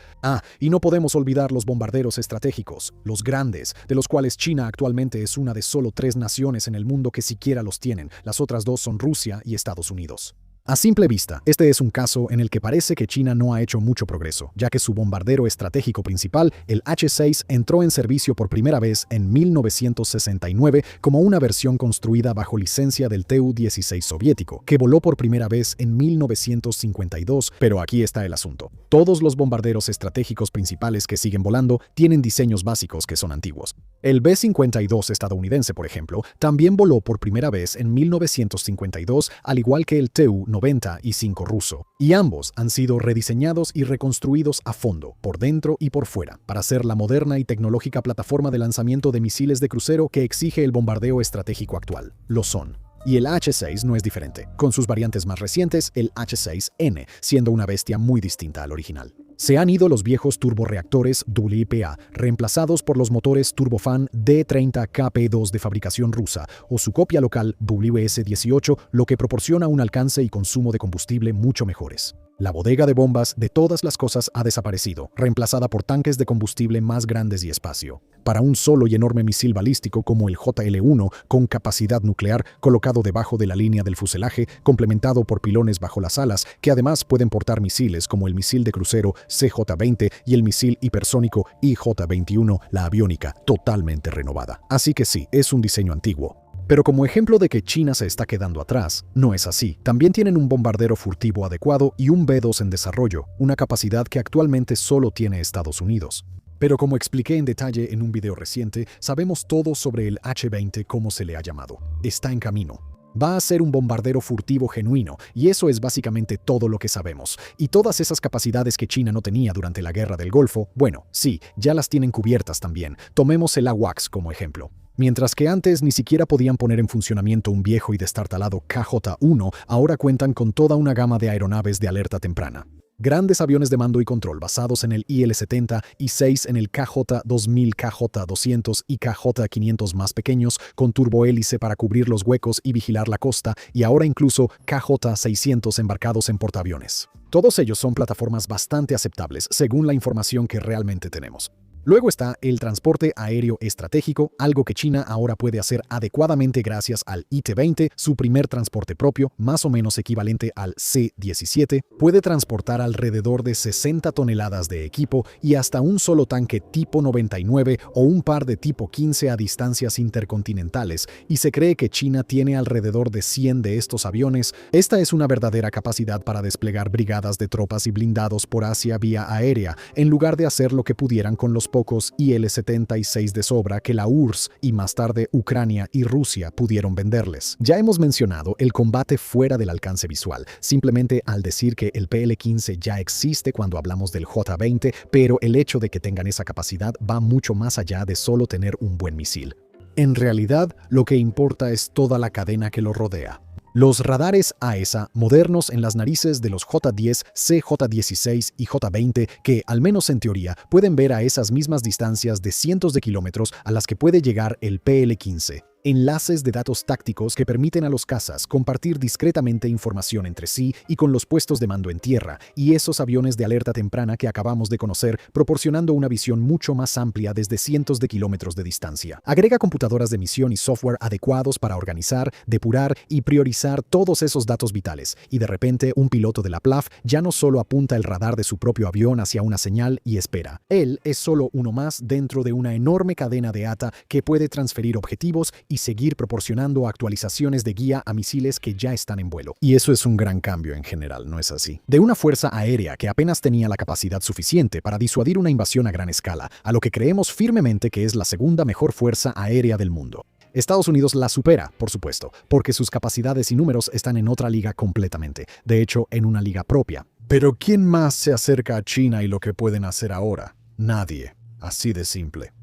Y no podemos olvidar los bombarderos estratégicos, los grandes, de los cuales China actualmente es una de solo 3 naciones en el mundo que siquiera los tienen. Las otras 2 son Rusia y Estados Unidos. A simple vista, este es un caso en el que parece que China no ha hecho mucho progreso, ya que su bombardero estratégico principal, el H-6, entró en servicio por primera vez en 1969 como una versión construida bajo licencia del Tu-16 soviético, que voló por primera vez en 1952, pero aquí está el asunto. Todos los bombarderos estratégicos principales que siguen volando tienen diseños básicos que son antiguos. El B-52 estadounidense, por ejemplo, también voló por primera vez en 1952, al igual que el Tu-95 ruso, y ambos han sido rediseñados y reconstruidos a fondo, por dentro y por fuera, para ser la moderna y tecnológica plataforma de lanzamiento de misiles de crucero que exige el bombardeo estratégico actual. Lo son. Y el H-6 no es diferente, con sus variantes más recientes, el H-6N, siendo una bestia muy distinta al original. Se han ido los viejos turborreactores WPA, reemplazados por los motores turbofan D30KP2 de fabricación rusa, o su copia local WS-18, lo que proporciona un alcance y consumo de combustible mucho mejores. La bodega de bombas de todas las cosas ha desaparecido, reemplazada por tanques de combustible más grandes y espacio. Para un solo y enorme misil balístico como el JL-1, con capacidad nuclear, colocado debajo de la línea del fuselaje, complementado por pilones bajo las alas, que además pueden portar misiles como el misil de crucero CJ-20 y el misil hipersónico IJ-21, la aviónica, totalmente renovada. Así que sí, es un diseño antiguo. Pero como ejemplo de que China se está quedando atrás, no es así. También tienen un bombardero furtivo adecuado y un B-2 en desarrollo, una capacidad que actualmente solo tiene Estados Unidos. Pero como expliqué en detalle en un video reciente, sabemos todo sobre el H-20 como se le ha llamado. Está en camino. Va a ser un bombardero furtivo genuino, y eso es básicamente todo lo que sabemos. Y todas esas capacidades que China no tenía durante la Guerra del Golfo, bueno, sí, ya las tienen cubiertas también. Tomemos el AWACS como ejemplo. Mientras que antes ni siquiera podían poner en funcionamiento un viejo y destartalado KJ-1, ahora cuentan con toda una gama de aeronaves de alerta temprana. Grandes aviones de mando y control basados en el IL-70 y 6 en el KJ-2000, KJ-200 y KJ-500 más pequeños, con turbohélice para cubrir los huecos y vigilar la costa, y ahora incluso KJ-600 embarcados en portaaviones. Todos ellos son plataformas bastante aceptables, según la información que realmente tenemos. Luego está el transporte aéreo estratégico, algo que China ahora puede hacer adecuadamente gracias al IT-20, su primer transporte propio, más o menos equivalente al C-17, puede transportar alrededor de 60 toneladas de equipo y hasta un solo tanque tipo 99 o un par de tipo 15 a distancias intercontinentales, y se cree que China tiene alrededor de 100 de estos aviones. Esta es una verdadera capacidad para desplegar brigadas de tropas y blindados por Asia vía aérea, en lugar de hacer lo que pudieran con los pocos IL-76 de sobra que la URSS y más tarde Ucrania y Rusia pudieron venderles. Ya hemos mencionado el combate fuera del alcance visual, simplemente al decir que el PL-15 ya existe cuando hablamos del J-20, pero el hecho de que tengan esa capacidad va mucho más allá de solo tener un buen misil. En realidad, lo que importa es toda la cadena que lo rodea. Los radares AESA modernos en las narices de los J-10, CJ-16 y J-20 que, al menos en teoría, pueden ver a esas mismas distancias de cientos de kilómetros a las que puede llegar el PL-15. enlaces de datos tácticos que permiten a los cazas compartir discretamente información entre sí y con los puestos de mando en tierra, y esos aviones de alerta temprana que acabamos de conocer, proporcionando una visión mucho más amplia desde cientos de kilómetros de distancia. Agrega computadoras de misión y software adecuados para organizar, depurar y priorizar todos esos datos vitales, y de repente un piloto de la PLAF ya no solo apunta el radar de su propio avión hacia una señal y espera. Él es solo uno más dentro de una enorme cadena de ATA que puede transferir objetivos y seguir proporcionando actualizaciones de guía a misiles que ya están en vuelo. Y eso es un gran cambio en general, ¿no es así? De una fuerza aérea que apenas tenía la capacidad suficiente para disuadir una invasión a gran escala, a lo que creemos firmemente que es la segunda mejor fuerza aérea del mundo. Estados Unidos la supera, por supuesto, porque sus capacidades y números están en otra liga completamente, de hecho, en una liga propia. Pero ¿quién más se acerca a China y lo que pueden hacer ahora? Nadie. Así de simple.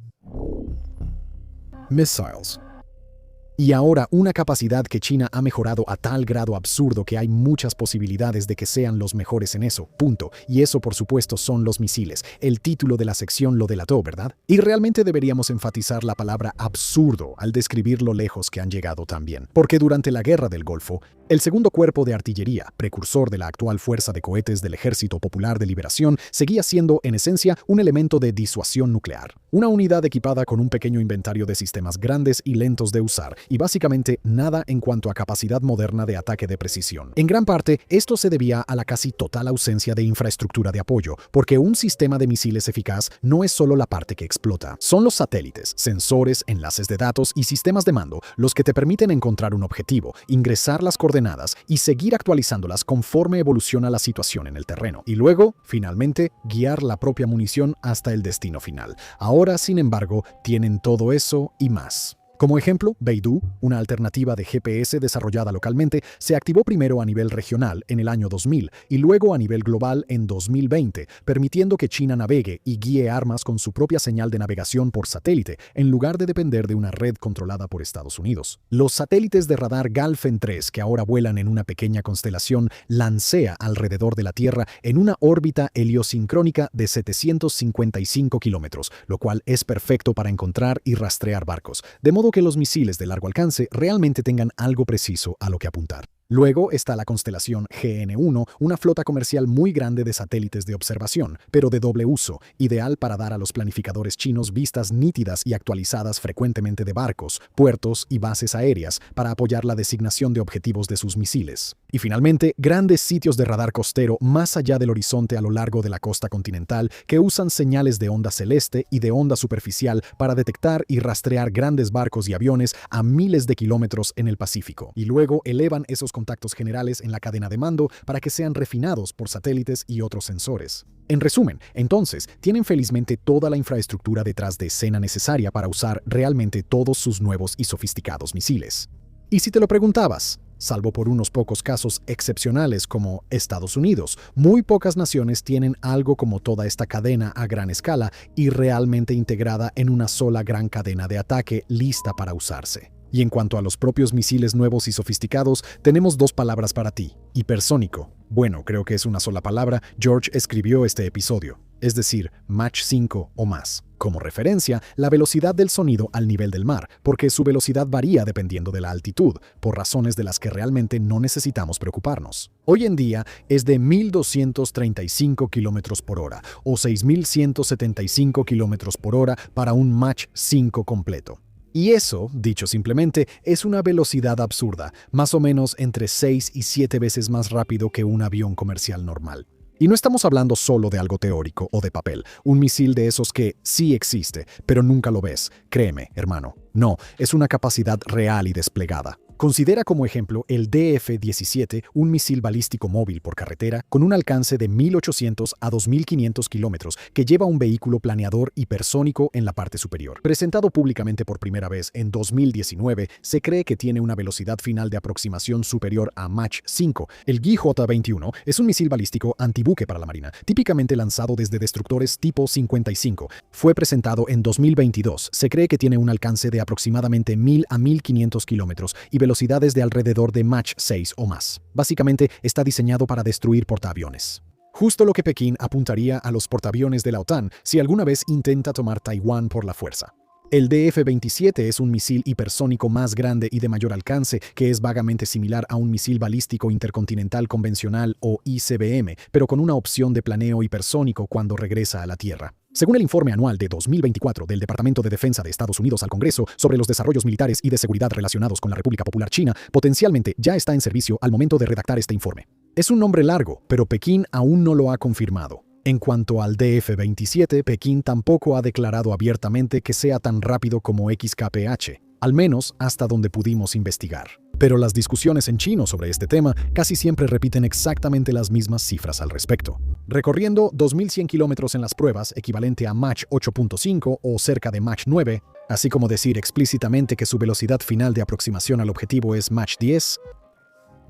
Missiles. Y ahora una capacidad que China ha mejorado a tal grado absurdo que hay muchas posibilidades de que sean los mejores en eso, punto. Y eso por supuesto son los misiles. El título de la sección lo delató, ¿verdad? Y realmente deberíamos enfatizar la palabra absurdo al describir lo lejos que han llegado también. Porque durante la Guerra del Golfo, el segundo cuerpo de artillería, precursor de la actual fuerza de cohetes del Ejército Popular de Liberación, seguía siendo, en esencia, un elemento de disuasión nuclear. Una unidad equipada con un pequeño inventario de sistemas grandes y lentos de usar, y básicamente nada en cuanto a capacidad moderna de ataque de precisión. En gran parte, esto se debía a la casi total ausencia de infraestructura de apoyo, porque un sistema de misiles eficaz no es solo la parte que explota. Son los satélites, sensores, enlaces de datos y sistemas de mando los que te permiten encontrar un objetivo, ingresar las coordenadas y seguir actualizándolas conforme evoluciona la situación en el terreno. Y luego, finalmente, guiar la propia munición hasta el destino final. Ahora, sin embargo, tienen todo eso y más. Como ejemplo, Beidou, una alternativa de GPS desarrollada localmente, se activó primero a nivel regional en el año 2000 y luego a nivel global en 2020, permitiendo que China navegue y guíe armas con su propia señal de navegación por satélite, en lugar de depender de una red controlada por Estados Unidos. Los satélites de radar Galfen 3, que ahora vuelan en una pequeña constelación Lancea alrededor de la Tierra en una órbita heliosincrónica de 755 kilómetros, lo cual es perfecto para encontrar y rastrear barcos, de modo que los misiles de largo alcance realmente tengan algo preciso a lo que apuntar. Luego está la constelación GN1, una flota comercial muy grande de satélites de observación, pero de doble uso, ideal para dar a los planificadores chinos vistas nítidas y actualizadas frecuentemente de barcos, puertos y bases aéreas para apoyar la designación de objetivos de sus misiles. Y finalmente, grandes sitios de radar costero más allá del horizonte a lo largo de la costa continental que usan señales de onda celeste y de onda superficial para detectar y rastrear grandes barcos y aviones a miles de kilómetros en el Pacífico. Y luego elevan esos contactos generales en la cadena de mando para que sean refinados por satélites y otros sensores. En resumen, entonces, tienen felizmente toda la infraestructura detrás de escena necesaria para usar realmente todos sus nuevos y sofisticados misiles. Y si te lo preguntabas, salvo por unos pocos casos excepcionales como Estados Unidos, muy pocas naciones tienen algo como toda esta cadena a gran escala y realmente integrada en una sola gran cadena de ataque lista para usarse. Y en cuanto a los propios misiles nuevos y sofisticados, tenemos dos palabras para ti: hipersónico. Bueno, creo que es una sola palabra. George escribió este episodio, es decir, Mach 5 o más. Como referencia, la velocidad del sonido al nivel del mar, porque su velocidad varía dependiendo de la altitud, por razones de las que realmente no necesitamos preocuparnos. Hoy en día es de 1.235 km por hora o 6.175 km por hora para un Mach 5 completo. Y eso, dicho simplemente, es una velocidad absurda, más o menos entre 6 y 7 veces más rápido que un avión comercial normal. Y no estamos hablando solo de algo teórico o de papel, un misil de esos que sí existe, pero nunca lo ves. Créeme, hermano. No, es una capacidad real y desplegada. Considera como ejemplo el DF-17, un misil balístico móvil por carretera con un alcance de 1.800 a 2.500 kilómetros que lleva un vehículo planeador hipersónico en la parte superior. Presentado públicamente por primera vez en 2019, se cree que tiene una velocidad final de aproximación superior a Mach 5. El GJ-21 es un misil balístico antibuque para la Marina, típicamente lanzado desde destructores tipo 55. Fue presentado en 2022. Se cree que tiene un alcance de aproximadamente 1.000 a 1.500 kilómetros y velocidades de alrededor de Mach 6 o más. Básicamente, está diseñado para destruir portaaviones. Justo lo que Pekín apuntaría a los portaaviones de la OTAN si alguna vez intenta tomar Taiwán por la fuerza. El DF-27 es un misil hipersónico más grande y de mayor alcance que es vagamente similar a un misil balístico intercontinental convencional o ICBM, pero con una opción de planeo hipersónico cuando regresa a la Tierra. Según el informe anual de 2024 del Departamento de Defensa de Estados Unidos al Congreso sobre los desarrollos militares y de seguridad relacionados con la República Popular China, potencialmente ya está en servicio al momento de redactar este informe. Es un nombre largo, pero Pekín aún no lo ha confirmado. En cuanto al DF-27, Pekín tampoco ha declarado abiertamente que sea tan rápido como XKPH, al menos hasta donde pudimos investigar. Pero las discusiones en chino sobre este tema casi siempre repiten exactamente las mismas cifras al respecto. Recorriendo 2.100 kilómetros en las pruebas, equivalente a Mach 8.5 o cerca de Mach 9, así como decir explícitamente que su velocidad final de aproximación al objetivo es Mach 10,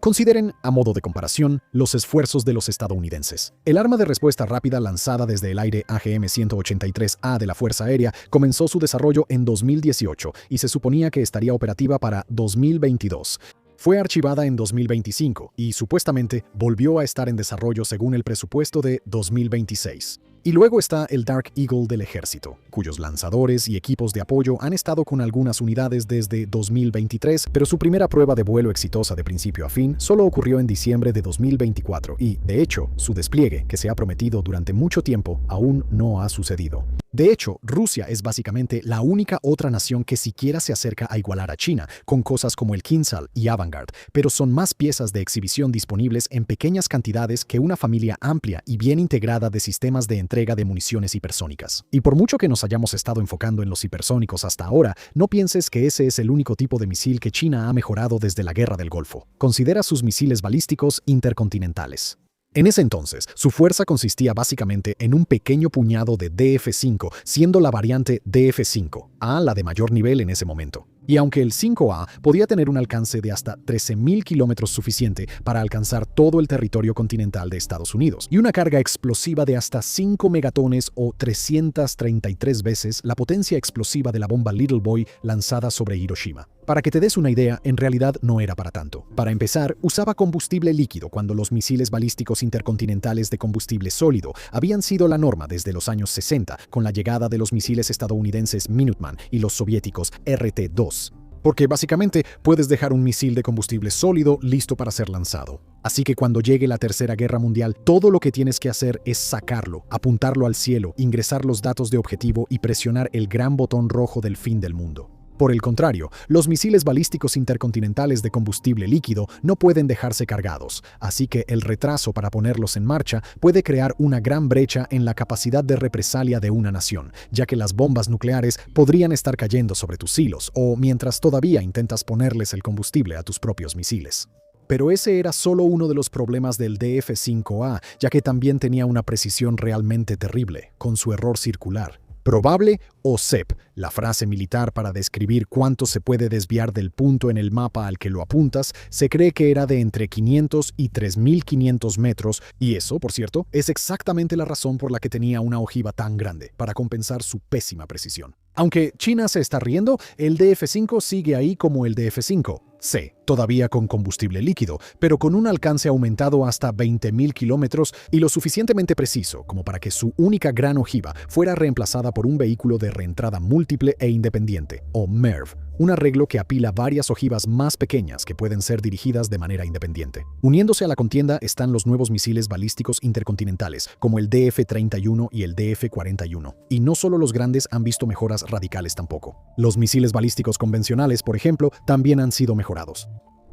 consideren, a modo de comparación, los esfuerzos de los estadounidenses. El arma de respuesta rápida lanzada desde el aire AGM-183A de la Fuerza Aérea comenzó su desarrollo en 2018 y se suponía que estaría operativa para 2022. Fue archivada en 2025 y, supuestamente, volvió a estar en desarrollo según el presupuesto de 2026. Y luego está el Dark Eagle del ejército, cuyos lanzadores y equipos de apoyo han estado con algunas unidades desde 2023, pero su primera prueba de vuelo exitosa de principio a fin solo ocurrió en diciembre de 2024 y, de hecho, su despliegue, que se ha prometido durante mucho tiempo, aún no ha sucedido. De hecho, Rusia es básicamente la única otra nación que siquiera se acerca a igualar a China, con cosas como el Kinzhal y Avangard, pero son más piezas de exhibición disponibles en pequeñas cantidades que una familia amplia y bien integrada de sistemas de entrega de municiones hipersónicas. Y por mucho que nos hayamos estado enfocando en los hipersónicos hasta ahora, no pienses que ese es el único tipo de misil que China ha mejorado desde la Guerra del Golfo. Considera sus misiles balísticos intercontinentales. En ese entonces, su fuerza consistía básicamente en un pequeño puñado de DF-5, siendo la variante DF-5A la de mayor nivel en ese momento. Y aunque el 5A podía tener un alcance de hasta 13.000 kilómetros suficiente para alcanzar todo el territorio continental de Estados Unidos, y una carga explosiva de hasta 5 megatones o 333 veces la potencia explosiva de la bomba Little Boy lanzada sobre Hiroshima. Para que te des una idea, en realidad no era para tanto. Para empezar, usaba combustible líquido cuando los misiles balísticos intercontinentales de combustible sólido habían sido la norma desde los años 60, con la llegada de los misiles estadounidenses Minuteman y los soviéticos RT-2. Porque básicamente puedes dejar un misil de combustible sólido listo para ser lanzado. Así que cuando llegue la Tercera Guerra Mundial, todo lo que tienes que hacer es sacarlo, apuntarlo al cielo, ingresar los datos de objetivo y presionar el gran botón rojo del fin del mundo. Por el contrario, los misiles balísticos intercontinentales de combustible líquido no pueden dejarse cargados, así que el retraso para ponerlos en marcha puede crear una gran brecha en la capacidad de represalia de una nación, ya que las bombas nucleares podrían estar cayendo sobre tus silos o mientras todavía intentas ponerles el combustible a tus propios misiles. Pero ese era solo uno de los problemas del DF-5A, ya que también tenía una precisión realmente terrible, con su error circular. Probable o CEP, la frase militar para describir cuánto se puede desviar del punto en el mapa al que lo apuntas, se cree que era de entre 500 y 3.500 metros, y eso, por cierto, es exactamente la razón por la que tenía una ojiva tan grande, para compensar su pésima precisión. Aunque China se está riendo, el DF-5 sigue ahí como el DF-5C, todavía con combustible líquido, pero con un alcance aumentado hasta 20.000 kilómetros y lo suficientemente preciso como para que su única gran ojiva fuera reemplazada por un vehículo de reentrada múltiple e independiente, o MERV, un arreglo que apila varias ojivas más pequeñas que pueden ser dirigidas de manera independiente. Uniéndose a la contienda están los nuevos misiles balísticos intercontinentales, como el DF-31 y el DF-41. Y no solo los grandes han visto mejoras radicales tampoco. Los misiles balísticos convencionales, por ejemplo, también han sido mejorados.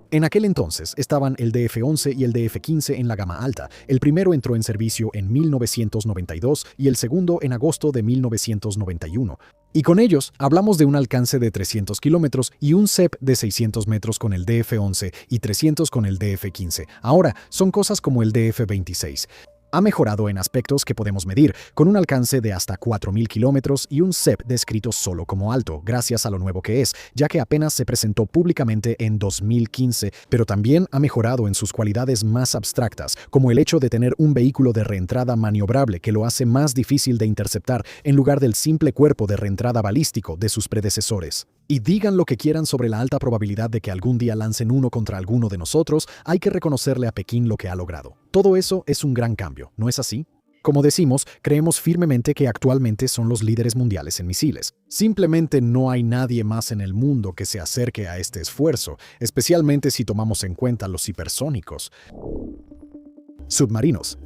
En aquel entonces estaban el DF-11 y el DF-15 en la gama alta. El primero entró en servicio en 1992 y el segundo en agosto de 1991. Y con ellos hablamos de un alcance de 300 kilómetros y un CEP de 600 metros con el DF-11 y 300 con el DF-15. Ahora son cosas como el DF-26. Ha mejorado en aspectos que podemos medir, con un alcance de hasta 4.000 kilómetros y un CEP descrito solo como alto, gracias a lo nuevo que es, ya que apenas se presentó públicamente en 2015, pero también ha mejorado en sus cualidades más abstractas, como el hecho de tener un vehículo de reentrada maniobrable que lo hace más difícil de interceptar en lugar del simple cuerpo de reentrada balístico de sus predecesores. Y digan lo que quieran sobre la alta probabilidad de que algún día lancen uno contra alguno de nosotros, hay que reconocerle a Pekín lo que ha logrado. Todo eso es un gran cambio, ¿no es así? Como decimos, creemos firmemente que actualmente son los líderes mundiales en misiles. Simplemente no hay nadie más en el mundo que se acerque a este esfuerzo, especialmente si tomamos en cuenta los hipersónicos. Submarinos.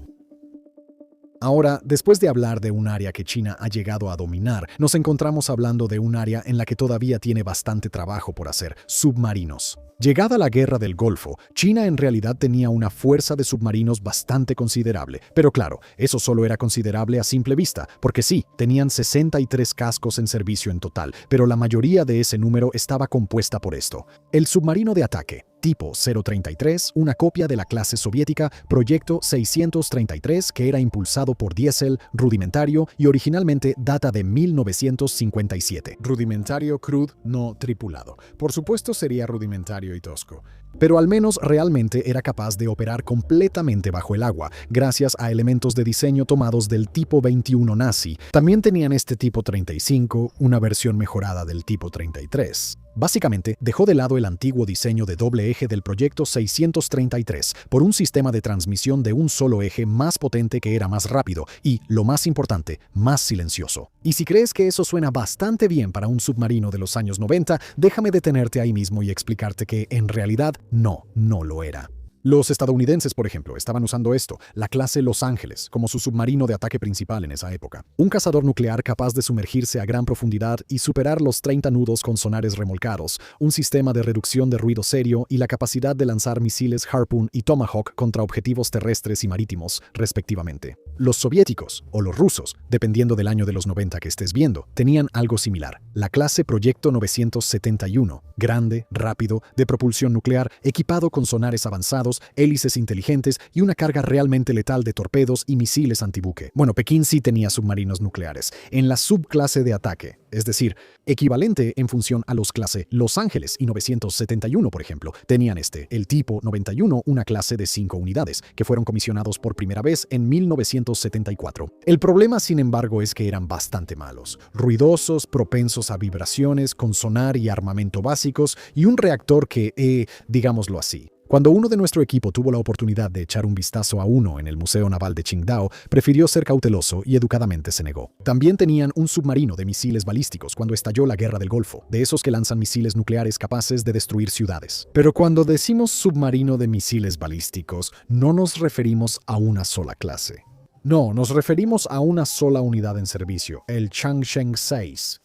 Ahora, después de hablar de un área que China ha llegado a dominar, nos encontramos hablando de un área en la que todavía tiene bastante trabajo por hacer: submarinos. Llegada la Guerra del Golfo, China en realidad tenía una fuerza de submarinos bastante considerable, pero claro, eso solo era considerable a simple vista, porque sí, tenían 63 cascos en servicio en total, pero la mayoría de ese número estaba compuesta por esto: el submarino de ataque tipo 033, una copia de la clase soviética Proyecto 633, que era impulsado por diésel, rudimentario y originalmente data de 1957. Rudimentario, crude, no tripulado. Por supuesto sería rudimentario y tosco, pero al menos realmente era capaz de operar completamente bajo el agua, gracias a elementos de diseño tomados del tipo 21 nazi. También tenían este tipo 35, una versión mejorada del tipo 33. Básicamente, dejó de lado el antiguo diseño de doble eje del Proyecto 633 por un sistema de transmisión de un solo eje más potente que era más rápido y, lo más importante, más silencioso. Y si crees que eso suena bastante bien para un submarino de los años 90, déjame detenerte ahí mismo y explicarte que, en realidad, no lo era. Los estadounidenses, por ejemplo, estaban usando esto, la clase Los Ángeles, como su submarino de ataque principal en esa época. Un cazador nuclear capaz de sumergirse a gran profundidad y superar los 30 nudos con sonares remolcados, un sistema de reducción de ruido serio y la capacidad de lanzar misiles Harpoon y Tomahawk contra objetivos terrestres y marítimos, respectivamente. Los soviéticos, o los rusos, dependiendo del año de los 90 que estés viendo, tenían algo similar: la clase Proyecto 971, grande, rápido, de propulsión nuclear, equipado con sonares avanzados, hélices inteligentes y una carga realmente letal de torpedos y misiles antibuque. Bueno, Pekín sí tenía submarinos nucleares, en la subclase de ataque, es decir, equivalente en función a los clase Los Ángeles y 971, por ejemplo. Tenían el tipo 91, una clase de 5 unidades, que fueron comisionados por primera vez en 1974. El problema, sin embargo, es que eran bastante malos, ruidosos, propensos a vibraciones, con sonar y armamento básicos, y un reactor que, digámoslo así. Cuando uno de nuestro equipo tuvo la oportunidad de echar un vistazo a uno en el Museo Naval de Qingdao, prefirió ser cauteloso y educadamente se negó. También tenían un submarino de misiles balísticos cuando estalló la Guerra del Golfo, de esos que lanzan misiles nucleares capaces de destruir ciudades. Pero cuando decimos submarino de misiles balísticos, no nos referimos a una sola clase. No, nos referimos a una sola unidad en servicio, el Changsheng 6.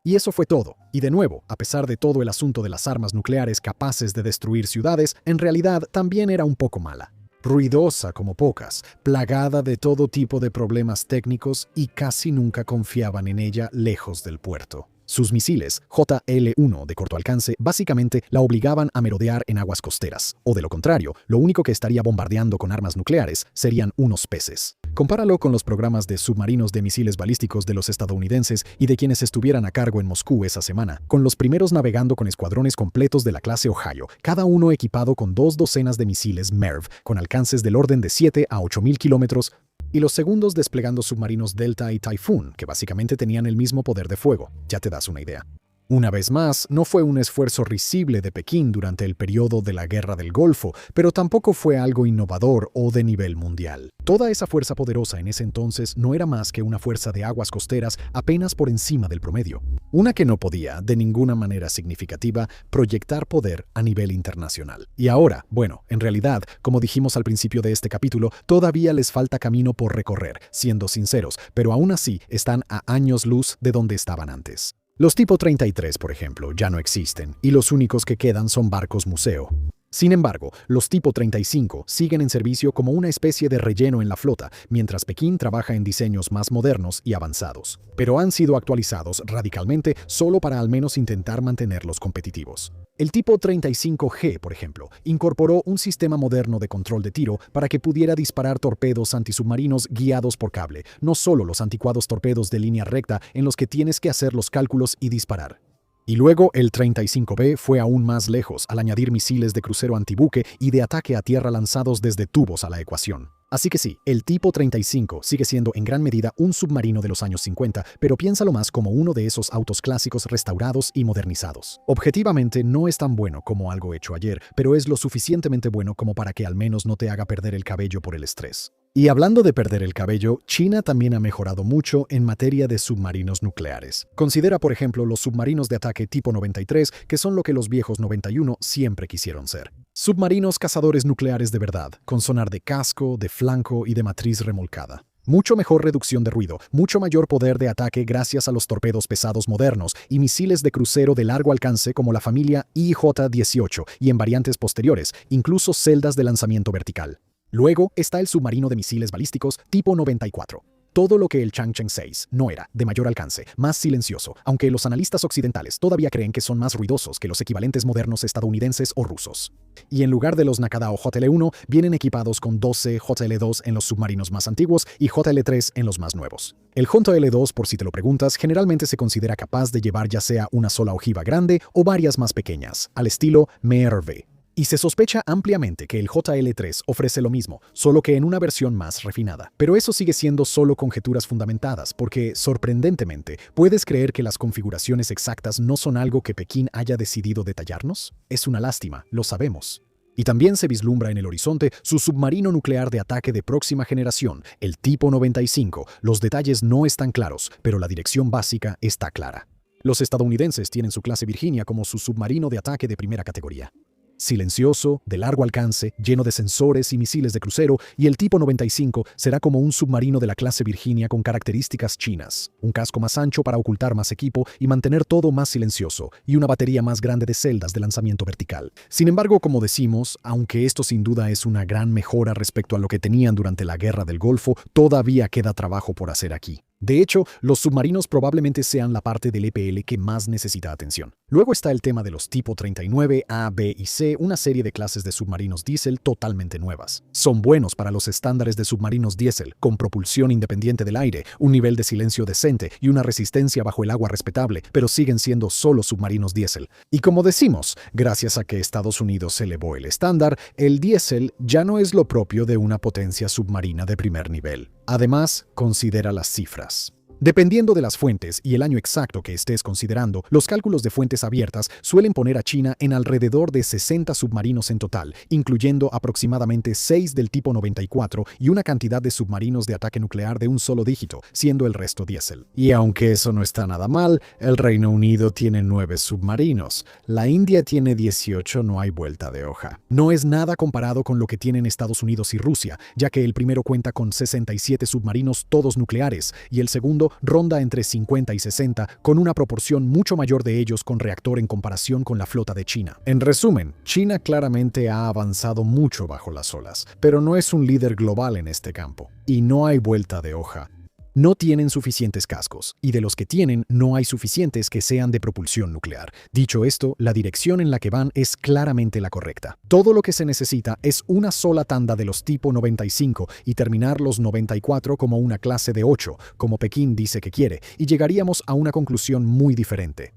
Y eso fue todo. Y de nuevo, a pesar de todo el asunto de las armas nucleares capaces de destruir ciudades, en realidad también era un poco mala. Ruidosa como pocas, plagada de todo tipo de problemas técnicos y casi nunca confiaban en ella lejos del puerto. Sus misiles, JL-1 de corto alcance, básicamente la obligaban a merodear en aguas costeras, o de lo contrario, lo único que estaría bombardeando con armas nucleares serían unos peces. Compáralo con los programas de submarinos de misiles balísticos de los estadounidenses y de quienes estuvieran a cargo en Moscú esa semana, con los primeros navegando con escuadrones completos de la clase Ohio, cada uno equipado con 2 docenas de misiles MERV, con alcances del orden de 7 a 8.000 kilómetros, y los segundos desplegando submarinos Delta y Typhoon, que básicamente tenían el mismo poder de fuego. Ya te das una idea. Una vez más, no fue un esfuerzo risible de Pekín durante el periodo de la Guerra del Golfo, pero tampoco fue algo innovador o de nivel mundial. Toda esa fuerza poderosa en ese entonces no era más que una fuerza de aguas costeras apenas por encima del promedio. Una que no podía, de ninguna manera significativa, proyectar poder a nivel internacional. Y ahora, bueno, en realidad, como dijimos al principio de este capítulo, todavía les falta camino por recorrer, siendo sinceros, pero aún así están a años luz de donde estaban antes. Los tipo 33, por ejemplo, ya no existen, y los únicos que quedan son barcos museo. Sin embargo, los tipo 35 siguen en servicio como una especie de relleno en la flota, mientras Pekín trabaja en diseños más modernos y avanzados. Pero han sido actualizados radicalmente solo para al menos intentar mantenerlos competitivos. El tipo 35G, por ejemplo, incorporó un sistema moderno de control de tiro para que pudiera disparar torpedos antisubmarinos guiados por cable, no solo los anticuados torpedos de línea recta en los que tienes que hacer los cálculos y disparar. Y luego el 35B fue aún más lejos al añadir misiles de crucero antibuque y de ataque a tierra lanzados desde tubos a la ecuación. Así que sí, el tipo 35 sigue siendo en gran medida un submarino de los años 50, pero piénsalo más como uno de esos autos clásicos restaurados y modernizados. Objetivamente no es tan bueno como algo hecho ayer, pero es lo suficientemente bueno como para que al menos no te haga perder el cabello por el estrés. Y hablando de perder el cabello, China también ha mejorado mucho en materia de submarinos nucleares. Considera, por ejemplo, los submarinos de ataque tipo 93, que son lo que los viejos 91 siempre quisieron ser. Submarinos cazadores nucleares de verdad, con sonar de casco, de flanco y de matriz remolcada. Mucho mejor reducción de ruido, mucho mayor poder de ataque gracias a los torpedos pesados modernos y misiles de crucero de largo alcance como la familia IJ-18 y en variantes posteriores, incluso celdas de lanzamiento vertical. Luego está el submarino de misiles balísticos tipo 94. Todo lo que el Changcheng 6 no era, de mayor alcance, más silencioso, aunque los analistas occidentales todavía creen que son más ruidosos que los equivalentes modernos estadounidenses o rusos. Y en lugar de los Nakadao JL-1, vienen equipados con 12 JL-2 en los submarinos más antiguos y JL-3 en los más nuevos. El JL-2, por si te lo preguntas, generalmente se considera capaz de llevar ya sea una sola ojiva grande o varias más pequeñas, al estilo MRV. Y se sospecha ampliamente que el JL-3 ofrece lo mismo, solo que en una versión más refinada. Pero eso sigue siendo solo conjeturas fundamentadas, porque, sorprendentemente, ¿puedes creer que las configuraciones exactas no son algo que Pekín haya decidido detallarnos? Es una lástima, lo sabemos. Y también se vislumbra en el horizonte su submarino nuclear de ataque de próxima generación, el tipo 95. Los detalles no están claros, pero la dirección básica está clara. Los estadounidenses tienen su clase Virginia como su submarino de ataque de primera categoría. Silencioso, de largo alcance, lleno de sensores y misiles de crucero, y el tipo 95 será como un submarino de la clase Virginia con características chinas, un casco más ancho para ocultar más equipo y mantener todo más silencioso, y una batería más grande de celdas de lanzamiento vertical. Sin embargo, como decimos, aunque esto sin duda es una gran mejora respecto a lo que tenían durante la Guerra del Golfo, todavía queda trabajo por hacer aquí. De hecho, los submarinos probablemente sean la parte del EPL que más necesita atención. Luego está el tema de los tipo 39, A, B y C, una serie de clases de submarinos diésel totalmente nuevas. Son buenos para los estándares de submarinos diésel, con propulsión independiente del aire, un nivel de silencio decente y una resistencia bajo el agua respetable, pero siguen siendo solo submarinos diésel. Y como decimos, gracias a que Estados Unidos elevó el estándar, el diésel ya no es lo propio de una potencia submarina de primer nivel. Además, considera las cifras. Dependiendo de las fuentes y el año exacto que estés considerando, los cálculos de fuentes abiertas suelen poner a China en alrededor de 60 submarinos en total, incluyendo aproximadamente 6 del tipo 94 y una cantidad de submarinos de ataque nuclear de un solo dígito, siendo el resto diésel. Y aunque eso no está nada mal, el Reino Unido tiene 9 submarinos, la India tiene 18, no hay vuelta de hoja. No es nada comparado con lo que tienen Estados Unidos y Rusia, ya que el primero cuenta con 67 submarinos todos nucleares y el segundo ronda entre 50 y 60, con una proporción mucho mayor de ellos con reactor en comparación con la flota de China. En resumen, China claramente ha avanzado mucho bajo las olas, pero no es un líder global en este campo. Y no hay vuelta de hoja. No tienen suficientes cascos, y de los que tienen, no hay suficientes que sean de propulsión nuclear. Dicho esto, la dirección en la que van es claramente la correcta. Todo lo que se necesita es una sola tanda de los tipo 95 y terminar los 94 como una clase de 8, como Pekín dice que quiere, y llegaríamos a una conclusión muy diferente.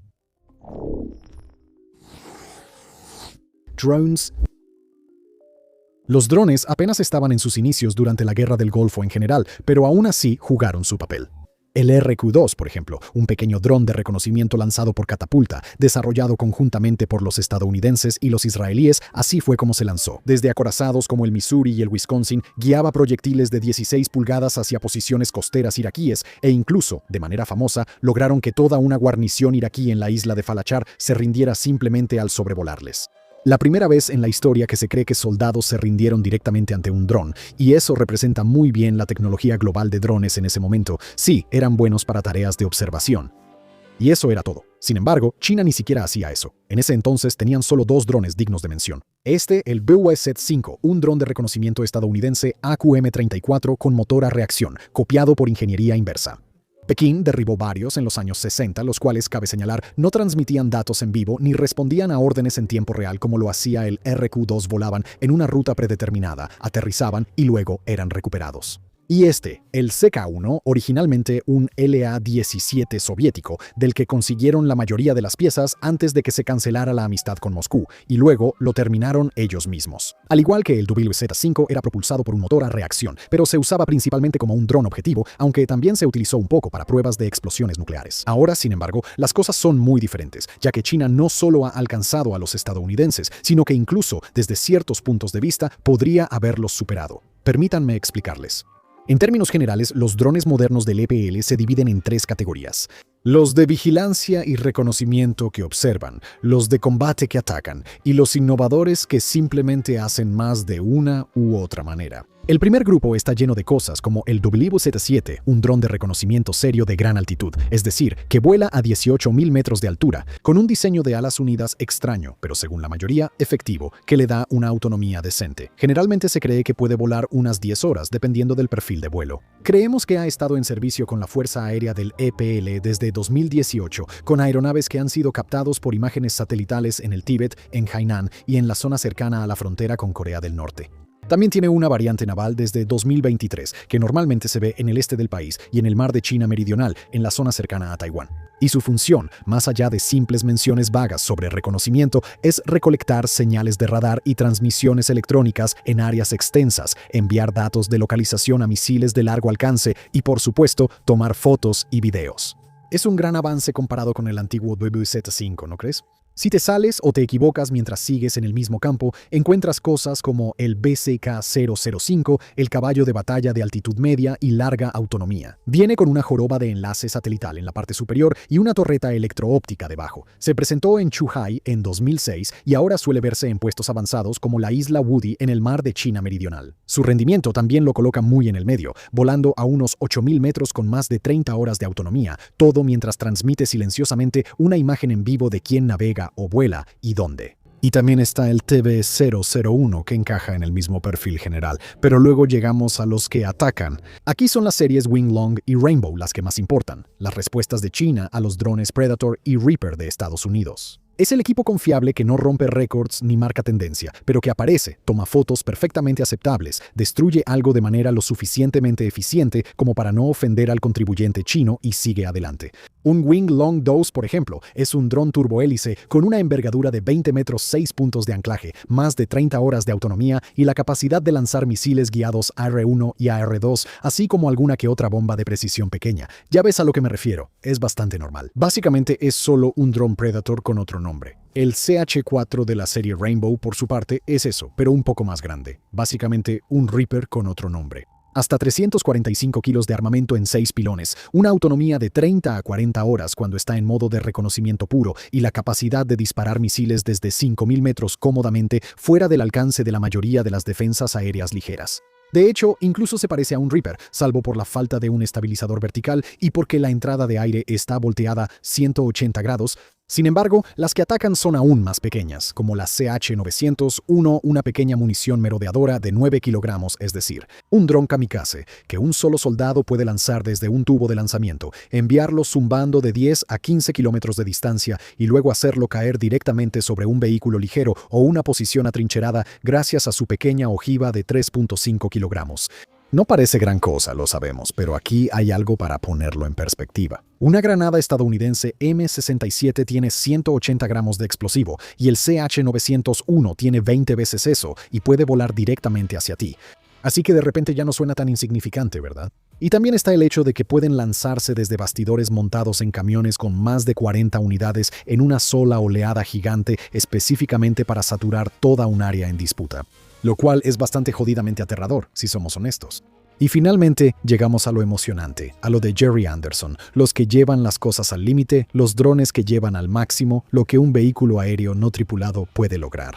Drones. Los drones apenas estaban en sus inicios durante la Guerra del Golfo en general, pero aún así jugaron su papel. El RQ-2, por ejemplo, un pequeño dron de reconocimiento lanzado por catapulta, desarrollado conjuntamente por los estadounidenses y los israelíes, así fue como se lanzó. Desde acorazados como el Missouri y el Wisconsin, guiaba proyectiles de 16 pulgadas hacia posiciones costeras iraquíes e incluso, de manera famosa, lograron que toda una guarnición iraquí en la isla de Falachar se rindiera simplemente al sobrevolarles. La primera vez en la historia que se cree que soldados se rindieron directamente ante un dron, y eso representa muy bien la tecnología global de drones en ese momento. Sí, eran buenos para tareas de observación. Y eso era todo. Sin embargo, China ni siquiera hacía eso. En ese entonces tenían solo 2 drones dignos de mención. El BUSZ-5, un dron de reconocimiento estadounidense AQM-34 con motor a reacción, copiado por ingeniería inversa. Pekín derribó varios en los años 60, los cuales, cabe señalar, no transmitían datos en vivo ni respondían a órdenes en tiempo real como lo hacía el RQ-2. Volaban en una ruta predeterminada, aterrizaban y luego eran recuperados. Y el CK-1, originalmente un LA-17 soviético, del que consiguieron la mayoría de las piezas antes de que se cancelara la amistad con Moscú, y luego lo terminaron ellos mismos. Al igual que el WZ-5 era propulsado por un motor a reacción, pero se usaba principalmente como un dron objetivo, aunque también se utilizó un poco para pruebas de explosiones nucleares. Ahora, sin embargo, las cosas son muy diferentes, ya que China no solo ha alcanzado a los estadounidenses, sino que incluso, desde ciertos puntos de vista, podría haberlos superado. Permítanme explicarles. En términos generales, los drones modernos del EPL se dividen en tres categorías. Los de vigilancia y reconocimiento que observan, los de combate que atacan y los innovadores que simplemente hacen más de una u otra manera. El primer grupo está lleno de cosas como el WZ-7, un dron de reconocimiento serio de gran altitud, es decir, que vuela a 18.000 metros de altura, con un diseño de alas unidas extraño, pero según la mayoría, efectivo, que le da una autonomía decente. Generalmente se cree que puede volar unas 10 horas, dependiendo del perfil de vuelo. Creemos que ha estado en servicio con la Fuerza Aérea del EPL desde 2018, con aeronaves que han sido captados por imágenes satelitales en el Tíbet, en Hainan y en la zona cercana a la frontera con Corea del Norte. También tiene una variante naval desde 2023, que normalmente se ve en el este del país y en el mar de China Meridional, en la zona cercana a Taiwán. Y su función, más allá de simples menciones vagas sobre reconocimiento, es recolectar señales de radar y transmisiones electrónicas en áreas extensas, enviar datos de localización a misiles de largo alcance y, por supuesto, tomar fotos y videos. Es un gran avance comparado con el antiguo WZ-5, ¿no crees? Si te sales o te equivocas mientras sigues en el mismo campo, encuentras cosas como el BCK-005, el caballo de batalla de altitud media y larga autonomía. Viene con una joroba de enlace satelital en la parte superior y una torreta electro-óptica debajo. Se presentó en Zhuhai en 2006 y ahora suele verse en puestos avanzados como la isla Woody en el mar de China Meridional. Su rendimiento también lo coloca muy en el medio, volando a unos 8.000 metros con más de 30 horas de autonomía, todo mientras transmite silenciosamente una imagen en vivo de quién navega o vuela y dónde. Y también está el TB001 que encaja en el mismo perfil general, pero luego llegamos a los que atacan. Aquí son las series Winglong y Rainbow las que más importan, las respuestas de China a los drones Predator y Reaper de Estados Unidos. Es el equipo confiable que no rompe récords ni marca tendencia, pero que aparece, toma fotos perfectamente aceptables, destruye algo de manera lo suficientemente eficiente como para no ofender al contribuyente chino y sigue adelante. Un Winglong 2, por ejemplo, es un dron turbohélice con una envergadura de 20 metros 6 puntos de anclaje, más de 30 horas de autonomía y la capacidad de lanzar misiles guiados AR-1 y AR-2, así como alguna que otra bomba de precisión pequeña. Ya ves a lo que me refiero, es bastante normal. Básicamente es solo un dron Predator con otro nombre. El CH-4 de la serie Rainbow, por su parte, es eso, pero un poco más grande. Básicamente un Reaper con otro nombre. Hasta 345 kilos de armamento en 6 pilones, una autonomía de 30 a 40 horas cuando está en modo de reconocimiento puro y la capacidad de disparar misiles desde 5.000 metros cómodamente fuera del alcance de la mayoría de las defensas aéreas ligeras. De hecho, incluso se parece a un Reaper, salvo por la falta de un estabilizador vertical y porque la entrada de aire está volteada 180 grados. Sin embargo, las que atacan son aún más pequeñas, como la CH-901, una pequeña munición merodeadora de 9 kilogramos, es decir, un dron kamikaze que un solo soldado puede lanzar desde un tubo de lanzamiento, enviarlo zumbando de 10 a 15 kilómetros de distancia y luego hacerlo caer directamente sobre un vehículo ligero o una posición atrincherada gracias a su pequeña ojiva de 3.5 kilogramos. No parece gran cosa, lo sabemos, pero aquí hay algo para ponerlo en perspectiva. Una granada estadounidense M67 tiene 180 gramos de explosivo y el CH-901 tiene 20 veces eso y puede volar directamente hacia ti. Así que de repente ya no suena tan insignificante, ¿verdad? Y también está el hecho de que pueden lanzarse desde bastidores montados en camiones con más de 40 unidades en una sola oleada gigante específicamente para saturar toda un área en disputa. Lo cual es bastante jodidamente aterrador, si somos honestos. Y finalmente llegamos a lo emocionante, a lo de Jerry Anderson, los que llevan las cosas al límite, los drones que llevan al máximo lo que un vehículo aéreo no tripulado puede lograr.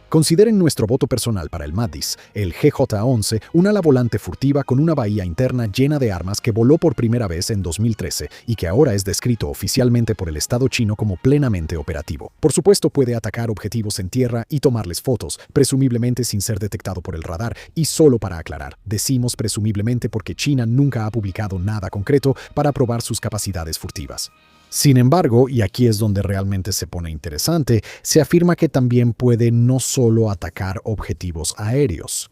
Consideren nuestro voto personal para el MADIS, el GJ-11, un ala volante furtiva con una bahía interna llena de armas que voló por primera vez en 2013 y que ahora es descrito oficialmente por el Estado chino como plenamente operativo. Por supuesto, puede atacar objetivos en tierra y tomarles fotos, presumiblemente sin ser detectado por el radar, y solo para aclarar, decimos presumiblemente porque China nunca ha publicado nada concreto para probar sus capacidades furtivas. Sin embargo, y aquí es donde realmente se pone interesante, se afirma que también puede no solo atacar objetivos aéreos.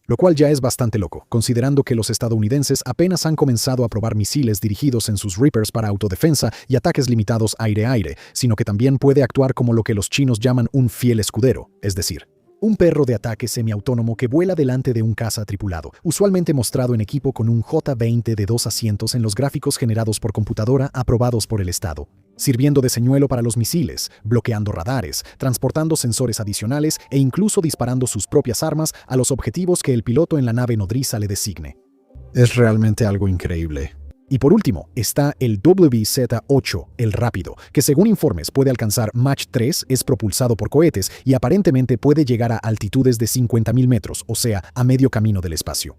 Lo cual ya es bastante loco, considerando que los estadounidenses apenas han comenzado a probar misiles dirigidos en sus Reapers para autodefensa y ataques limitados aire-aire, sino que también puede actuar como lo que los chinos llaman un fiel escudero, es decir, un perro de ataque semiautónomo que vuela delante de un caza tripulado, usualmente mostrado en equipo con un J-20 de 2 asientos en los gráficos generados por computadora aprobados por el Estado. sirviendo de señuelo para los misiles, bloqueando radares, transportando sensores adicionales e incluso disparando sus propias armas a los objetivos que el piloto en la nave nodriza le designe. Es realmente algo increíble. Y por último, está el WZ-8, el rápido, que según informes puede alcanzar Mach 3, es propulsado por cohetes y aparentemente puede llegar a altitudes de 50.000 metros, o sea, a medio camino del espacio.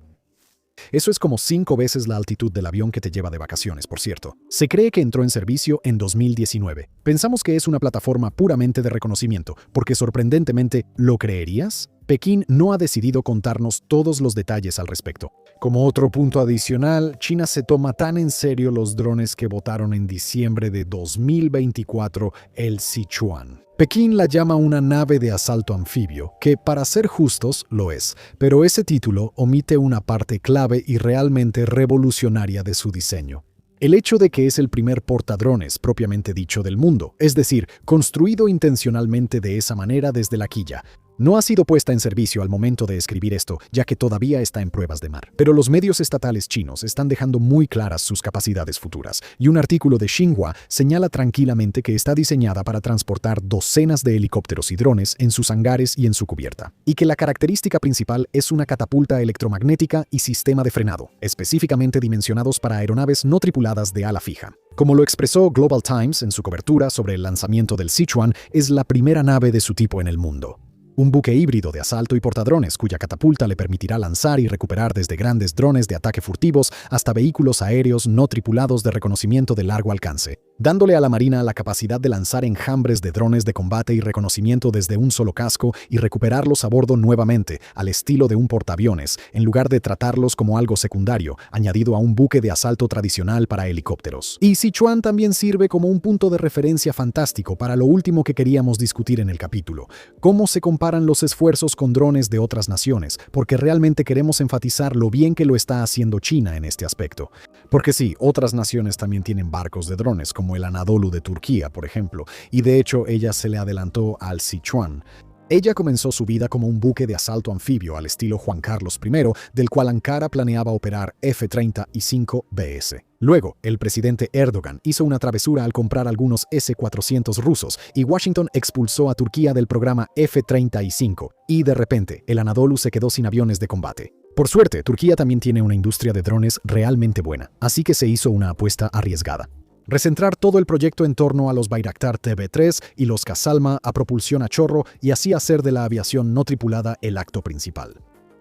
Eso es como 5 veces la altitud del avión que te lleva de vacaciones, por cierto. Se cree que entró en servicio en 2019. Pensamos que es una plataforma puramente de reconocimiento, porque sorprendentemente, ¿lo creerías? Pekín no ha decidido contarnos todos los detalles al respecto. Como otro punto adicional, China se toma tan en serio los drones que votaron en diciembre de 2024 el Sichuan. Pekín la llama una nave de asalto anfibio, que para ser justos lo es, pero ese título omite una parte clave y realmente revolucionaria de su diseño. El hecho de que es el primer portadrones propiamente dicho del mundo, es decir, construido intencionalmente de esa manera desde la quilla. No ha sido puesta en servicio al momento de escribir esto, ya que todavía está en pruebas de mar. Pero los medios estatales chinos están dejando muy claras sus capacidades futuras, y un artículo de Xinhua señala tranquilamente que está diseñada para transportar docenas de helicópteros y drones en sus hangares y en su cubierta, y que la característica principal es una catapulta electromagnética y sistema de frenado, específicamente dimensionados para aeronaves no tripuladas de ala fija. Como lo expresó Global Times en su cobertura sobre el lanzamiento del Sichuan, es la primera nave de su tipo en el mundo. Un buque híbrido de asalto y portadrones cuya catapulta le permitirá lanzar y recuperar desde grandes drones de ataque furtivos hasta vehículos aéreos no tripulados de reconocimiento de largo alcance, dándole a la Marina la capacidad de lanzar enjambres de drones de combate y reconocimiento desde un solo casco y recuperarlos a bordo nuevamente, al estilo de un portaaviones, en lugar de tratarlos como algo secundario, añadido a un buque de asalto tradicional para helicópteros. Y Sichuan también sirve como un punto de referencia fantástico para lo último que queríamos discutir en el capítulo: cómo se comparan los esfuerzos con drones de otras naciones, porque realmente queremos enfatizar lo bien que lo está haciendo China en este aspecto. Porque sí, otras naciones también tienen barcos de drones, como el Anadolu de Turquía, por ejemplo, y de hecho ella se le adelantó al Sichuan. Ella comenzó su vida como un buque de asalto anfibio al estilo Juan Carlos I, del cual Ankara planeaba operar F-35BS. Luego, el presidente Erdogan hizo una travesura al comprar algunos S-400 rusos y Washington expulsó a Turquía del programa F-35, y de repente, el Anadolu se quedó sin aviones de combate. Por suerte, Turquía también tiene una industria de drones realmente buena, así que se hizo una apuesta arriesgada: recentrar todo el proyecto en torno a los Bayraktar TB3 y los Kasalma a propulsión a chorro y así hacer de la aviación no tripulada el acto principal.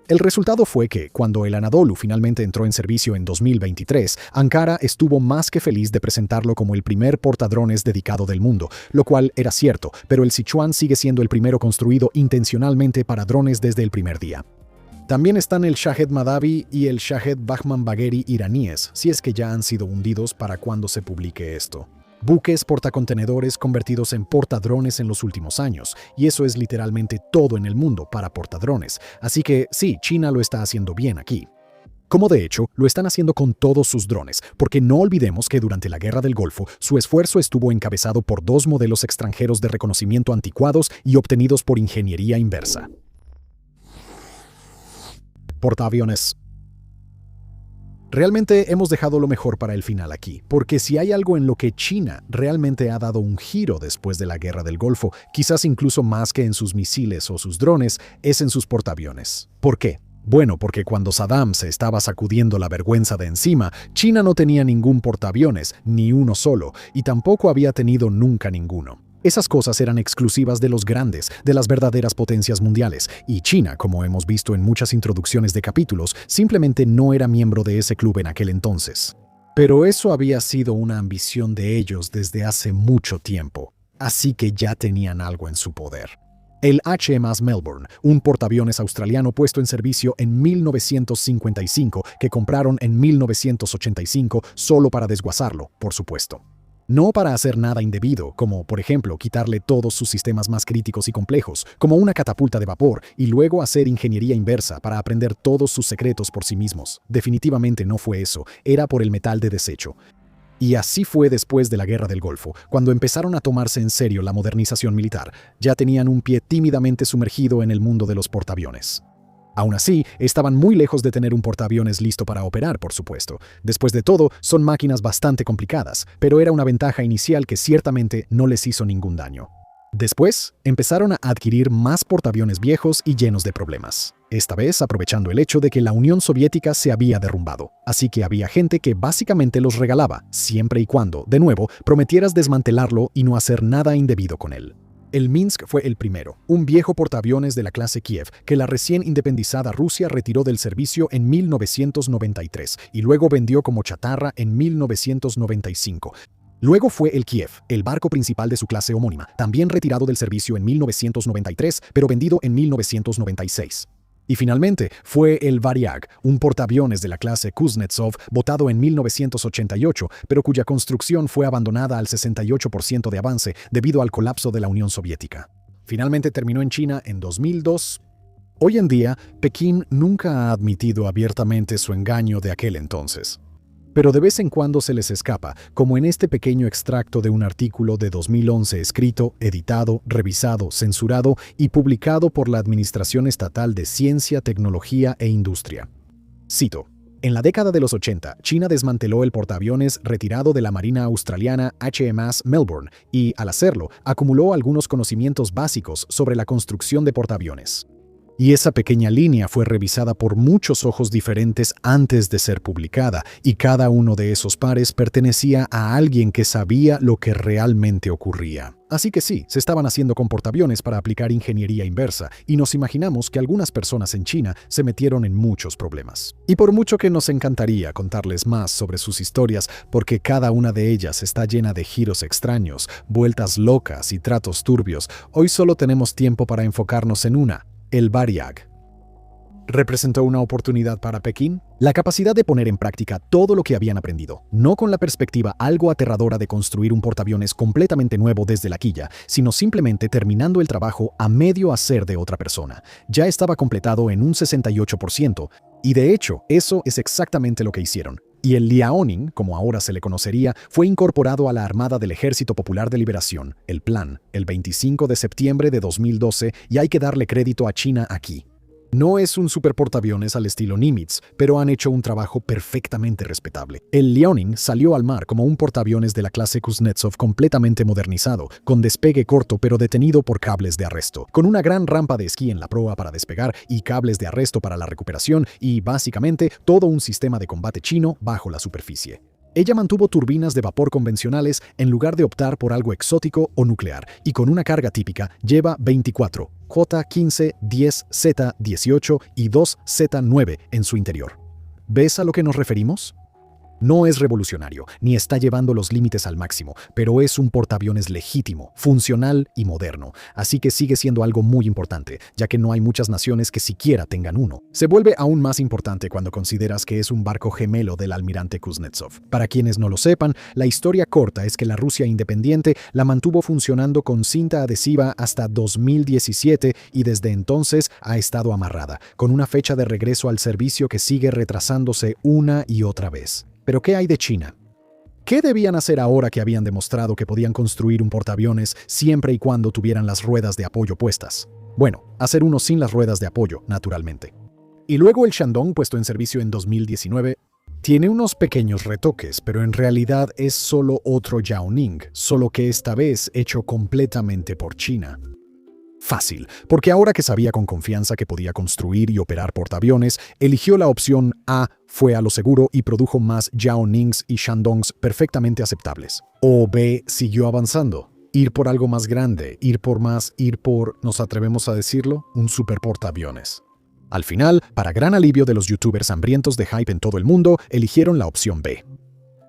El resultado fue que, cuando el Anadolu finalmente entró en servicio en 2023, Ankara estuvo más que feliz de presentarlo como el primer portadrones dedicado del mundo, lo cual era cierto, pero el Sichuan sigue siendo el primero construido intencionalmente para drones desde el primer día. También están el Shahed Madhabi y el Shahed Bahman Bagheri iraníes, si es que ya han sido hundidos para cuando se publique esto. Buques portacontenedores convertidos en portadrones en los últimos años, y eso es literalmente todo en el mundo para portadrones, así que sí, China lo está haciendo bien aquí. Como de hecho, lo están haciendo con todos sus drones, porque no olvidemos que durante la Guerra del Golfo, su esfuerzo estuvo encabezado por 2 modelos extranjeros de reconocimiento anticuados y obtenidos por ingeniería inversa. Portaaviones. Realmente hemos dejado lo mejor para el final aquí, porque si hay algo en lo que China realmente ha dado un giro después de la Guerra del Golfo, quizás incluso más que en sus misiles o sus drones, es en sus portaaviones. ¿Por qué? Bueno, porque cuando Saddam se estaba sacudiendo la vergüenza de encima, China no tenía ningún portaaviones, ni uno solo, y tampoco había tenido nunca ninguno. Esas cosas eran exclusivas de los grandes, de las verdaderas potencias mundiales, y China, como hemos visto en muchas introducciones de capítulos, simplemente no era miembro de ese club en aquel entonces. Pero eso había sido una ambición de ellos desde hace mucho tiempo, así que ya tenían algo en su poder. El HMAS Melbourne, un portaaviones australiano puesto en servicio en 1955, que compraron en 1985 solo para desguazarlo, por supuesto. No para hacer nada indebido, como por ejemplo quitarle todos sus sistemas más críticos y complejos, como una catapulta de vapor, y luego hacer ingeniería inversa para aprender todos sus secretos por sí mismos. Definitivamente no fue eso, era por el metal de desecho. Y así fue después de la Guerra del Golfo, cuando empezaron a tomarse en serio la modernización militar. Ya tenían un pie tímidamente sumergido en el mundo de los portaaviones. Aún así, estaban muy lejos de tener un portaaviones listo para operar, por supuesto. Después de todo, son máquinas bastante complicadas, pero era una ventaja inicial que ciertamente no les hizo ningún daño. Después, empezaron a adquirir más portaaviones viejos y llenos de problemas. Esta vez aprovechando el hecho de que la Unión Soviética se había derrumbado. Así que había gente que básicamente los regalaba, siempre y cuando, de nuevo, prometieras desmantelarlo y no hacer nada indebido con él. El Minsk fue el primero, un viejo portaaviones de la clase Kiev que la recién independizada Rusia retiró del servicio en 1993 y luego vendió como chatarra en 1995. Luego fue el Kiev, el barco principal de su clase homónima, también retirado del servicio en 1993, pero vendido en 1996. Y finalmente fue el Variag, un portaaviones de la clase Kuznetsov, botado en 1988, pero cuya construcción fue abandonada al 68% de avance debido al colapso de la Unión Soviética. Finalmente terminó en China en 2002. Hoy en día, Pekín nunca ha admitido abiertamente su engaño de aquel entonces. Pero de vez en cuando se les escapa, como en este pequeño extracto de un artículo de 2011 escrito, editado, revisado, censurado y publicado por la Administración Estatal de Ciencia, Tecnología e Industria. Cito: en la década de los 80, China desmanteló el portaaviones retirado de la Marina Australiana HMAS Melbourne y, al hacerlo, acumuló algunos conocimientos básicos sobre la construcción de portaaviones. Y esa pequeña línea fue revisada por muchos ojos diferentes antes de ser publicada, y cada uno de esos pares pertenecía a alguien que sabía lo que realmente ocurría. Así que sí, se estaban haciendo con portaaviones para aplicar ingeniería inversa, y nos imaginamos que algunas personas en China se metieron en muchos problemas. Y por mucho que nos encantaría contarles más sobre sus historias, porque cada una de ellas está llena de giros extraños, vueltas locas y tratos turbios, hoy solo tenemos tiempo para enfocarnos en una: el Variag. ¿Representó una oportunidad para Pekín? La capacidad de poner en práctica todo lo que habían aprendido, no con la perspectiva algo aterradora de construir un portaaviones completamente nuevo desde la quilla, sino simplemente terminando el trabajo a medio hacer de otra persona. Ya estaba completado en un 68%, y de hecho, eso es exactamente lo que hicieron. Y el Liaoning, como ahora se le conocería, fue incorporado a la Armada del Ejército Popular de Liberación, el Plan, el 25 de septiembre de 2012, y hay que darle crédito a China aquí. No es un superportaaviones al estilo Nimitz, pero han hecho un trabajo perfectamente respetable. El Liaoning salió al mar como un portaaviones de la clase Kuznetsov completamente modernizado, con despegue corto pero detenido por cables de arresto, con una gran rampa de esquí en la proa para despegar y cables de arresto para la recuperación y, básicamente, todo un sistema de combate chino bajo la superficie. Ella mantuvo turbinas de vapor convencionales en lugar de optar por algo exótico o nuclear, y con una carga típica lleva 24, J-15, 10, Z-18 y 2 Z-9 en su interior. ¿Ves a lo que nos referimos? No es revolucionario, ni está llevando los límites al máximo, pero es un portaaviones legítimo, funcional y moderno, así que sigue siendo algo muy importante, ya que no hay muchas naciones que siquiera tengan uno. Se vuelve aún más importante cuando consideras que es un barco gemelo del almirante Kuznetsov. Para quienes no lo sepan, la historia corta es que la Rusia independiente la mantuvo funcionando con cinta adhesiva hasta 2017 y desde entonces ha estado amarrada, con una fecha de regreso al servicio que sigue retrasándose una y otra vez. ¿Pero qué hay de China? ¿Qué debían hacer ahora que habían demostrado que podían construir un portaaviones siempre y cuando tuvieran las ruedas de apoyo puestas? Bueno, hacer uno sin las ruedas de apoyo, naturalmente. Y luego el Shandong, puesto en servicio en 2019, tiene unos pequeños retoques, pero en realidad es solo otro Liaoning, solo que esta vez hecho completamente por China. Fácil, porque ahora que sabía con confianza que podía construir y operar portaaviones, eligió la opción A, fue a lo seguro y produjo más Liaonings y Shandongs perfectamente aceptables. O B, siguió avanzando. Ir por algo más grande, ir por, ¿nos atrevemos a decirlo? Un superportaaviones. Al final, para gran alivio de los youtubers hambrientos de hype en todo el mundo, eligieron la opción B.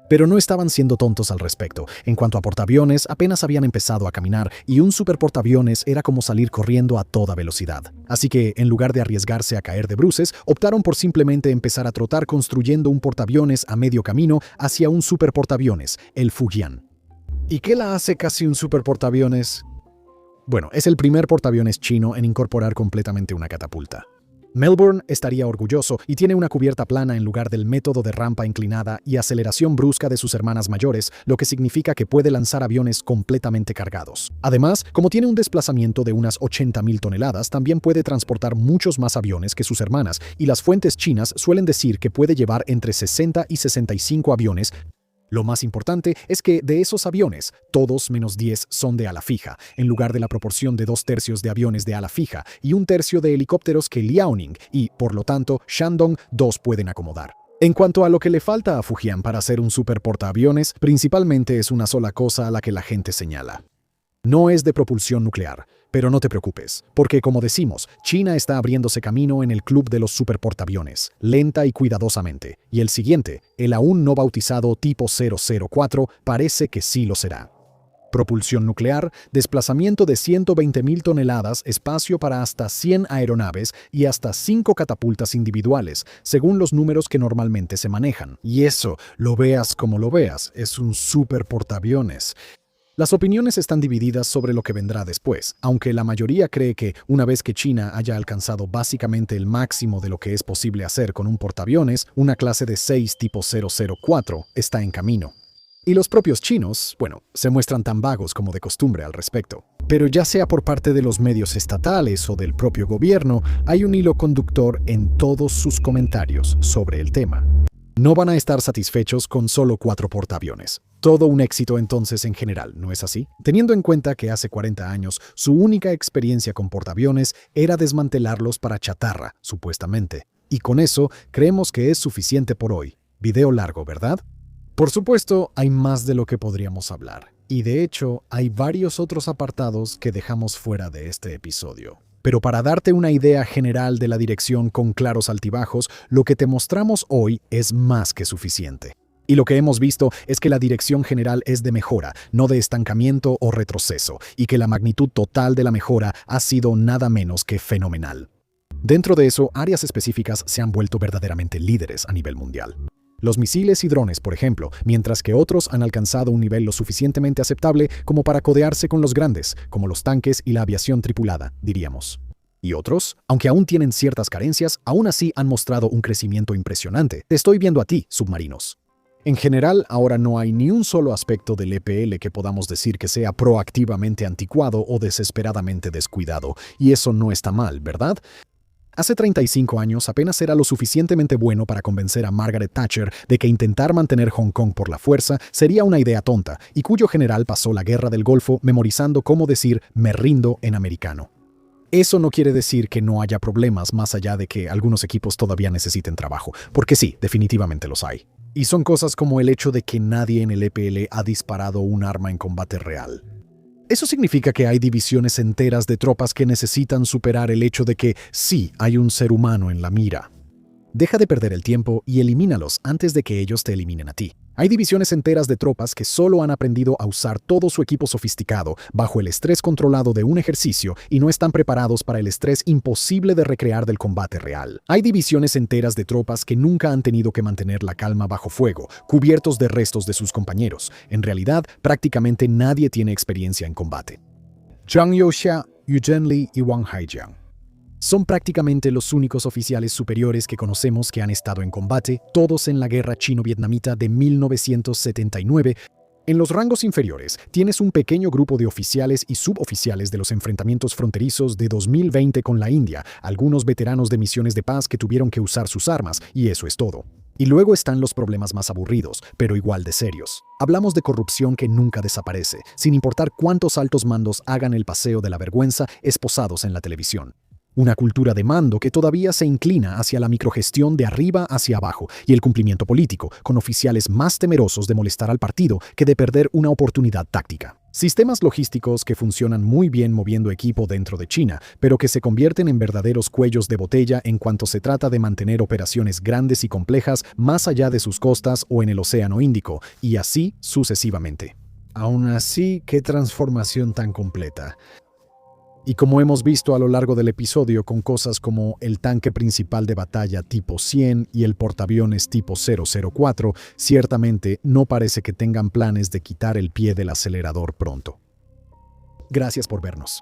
Pero no estaban siendo tontos al respecto. En cuanto a portaaviones, apenas habían empezado a caminar y un superportaaviones era como salir corriendo a toda velocidad. Así que, en lugar de arriesgarse a caer de bruces, optaron por simplemente empezar a trotar construyendo un portaaviones a medio camino hacia un superportaaviones, el Fujian. ¿Y qué la hace casi un superportaaviones? Bueno, es el primer portaaviones chino en incorporar completamente una catapulta. Melbourne estaría orgulloso y tiene una cubierta plana en lugar del método de rampa inclinada y aceleración brusca de sus hermanas mayores, lo que significa que puede lanzar aviones completamente cargados. Además, como tiene un desplazamiento de unas 80.000 toneladas, también puede transportar muchos más aviones que sus hermanas, y las fuentes chinas suelen decir que puede llevar entre 60 y 65 aviones. Lo más importante es que de esos aviones, todos menos 10 son de ala fija, en lugar de la proporción de 2/3 de aviones de ala fija y 1/3 de helicópteros que Liaoning y, por lo tanto, Shandong 2 pueden acomodar. En cuanto a lo que le falta a Fujian para ser un super portaaviones, principalmente es una sola cosa a la que la gente señala. No es de propulsión nuclear, pero no te preocupes, porque como decimos, China está abriéndose camino en el club de los superportaaviones, lenta y cuidadosamente, y el siguiente, el aún no bautizado tipo 004, parece que sí lo será. Propulsión nuclear, desplazamiento de 120.000 toneladas, espacio para hasta 100 aeronaves y hasta 5 catapultas individuales, según los números que normalmente se manejan. Y eso, lo veas como lo veas, es un superportaaviones. Las opiniones están divididas sobre lo que vendrá después, aunque la mayoría cree que, una vez que China haya alcanzado básicamente el máximo de lo que es posible hacer con un portaaviones, una clase de 6 tipo 004 está en camino. Y los propios chinos, bueno, se muestran tan vagos como de costumbre al respecto. Pero ya sea por parte de los medios estatales o del propio gobierno, hay un hilo conductor en todos sus comentarios sobre el tema. No van a estar satisfechos con solo 4 portaaviones. Todo un éxito entonces en general, ¿no es así? Teniendo en cuenta que hace 40 años su única experiencia con portaaviones era desmantelarlos para chatarra, supuestamente. Y con eso creemos que es suficiente por hoy. Video largo, ¿verdad? Por supuesto, hay más de lo que podríamos hablar. Y de hecho, hay varios otros apartados que dejamos fuera de este episodio. Pero para darte una idea general de la dirección con claros altibajos, lo que te mostramos hoy es más que suficiente. Y lo que hemos visto es que la dirección general es de mejora, no de estancamiento o retroceso, y que la magnitud total de la mejora ha sido nada menos que fenomenal. Dentro de eso, áreas específicas se han vuelto verdaderamente líderes a nivel mundial. Los misiles y drones, por ejemplo, mientras que otros han alcanzado un nivel lo suficientemente aceptable como para codearse con los grandes, como los tanques y la aviación tripulada, diríamos. Y otros, aunque aún tienen ciertas carencias, aún así han mostrado un crecimiento impresionante. Te estoy viendo a ti, submarinos. En general, ahora no hay ni un solo aspecto del EPL que podamos decir que sea proactivamente anticuado o desesperadamente descuidado, y eso no está mal, ¿verdad? Hace 35 años apenas era lo suficientemente bueno para convencer a Margaret Thatcher de que intentar mantener Hong Kong por la fuerza sería una idea tonta, y cuyo general pasó la Guerra del Golfo memorizando cómo decir «me rindo» en americano. Eso no quiere decir que no haya problemas más allá de que algunos equipos todavía necesiten trabajo, porque sí, definitivamente los hay. Y son cosas como el hecho de que nadie en el EPL ha disparado un arma en combate real. Eso significa que hay divisiones enteras de tropas que necesitan superar el hecho de que sí hay un ser humano en la mira. Deja de perder el tiempo y elimínalos antes de que ellos te eliminen a ti. Hay divisiones enteras de tropas que solo han aprendido a usar todo su equipo sofisticado bajo el estrés controlado de un ejercicio y no están preparados para el estrés imposible de recrear del combate real. Hay divisiones enteras de tropas que nunca han tenido que mantener la calma bajo fuego, cubiertos de restos de sus compañeros. En realidad, prácticamente nadie tiene experiencia en combate. Zhang Youxia, Yu Zhenli y Wang Haijiang son prácticamente los únicos oficiales superiores que conocemos que han estado en combate, todos en la guerra chino-vietnamita de 1979. En los rangos inferiores, tienes un pequeño grupo de oficiales y suboficiales de los enfrentamientos fronterizos de 2020 con la India, algunos veteranos de misiones de paz que tuvieron que usar sus armas, y eso es todo. Y luego están los problemas más aburridos, pero igual de serios. Hablamos de corrupción que nunca desaparece, sin importar cuántos altos mandos hagan el paseo de la vergüenza esposados en la televisión. Una cultura de mando que todavía se inclina hacia la microgestión de arriba hacia abajo y el cumplimiento político, con oficiales más temerosos de molestar al partido que de perder una oportunidad táctica. Sistemas logísticos que funcionan muy bien moviendo equipo dentro de China, pero que se convierten en verdaderos cuellos de botella en cuanto se trata de mantener operaciones grandes y complejas más allá de sus costas o en el Océano Índico, y así sucesivamente. Aún así, ¿qué transformación tan completa? Y como hemos visto a lo largo del episodio con cosas como el tanque principal de batalla tipo 100 y el portaaviones tipo 004, ciertamente no parece que tengan planes de quitar el pie del acelerador pronto. Gracias por vernos.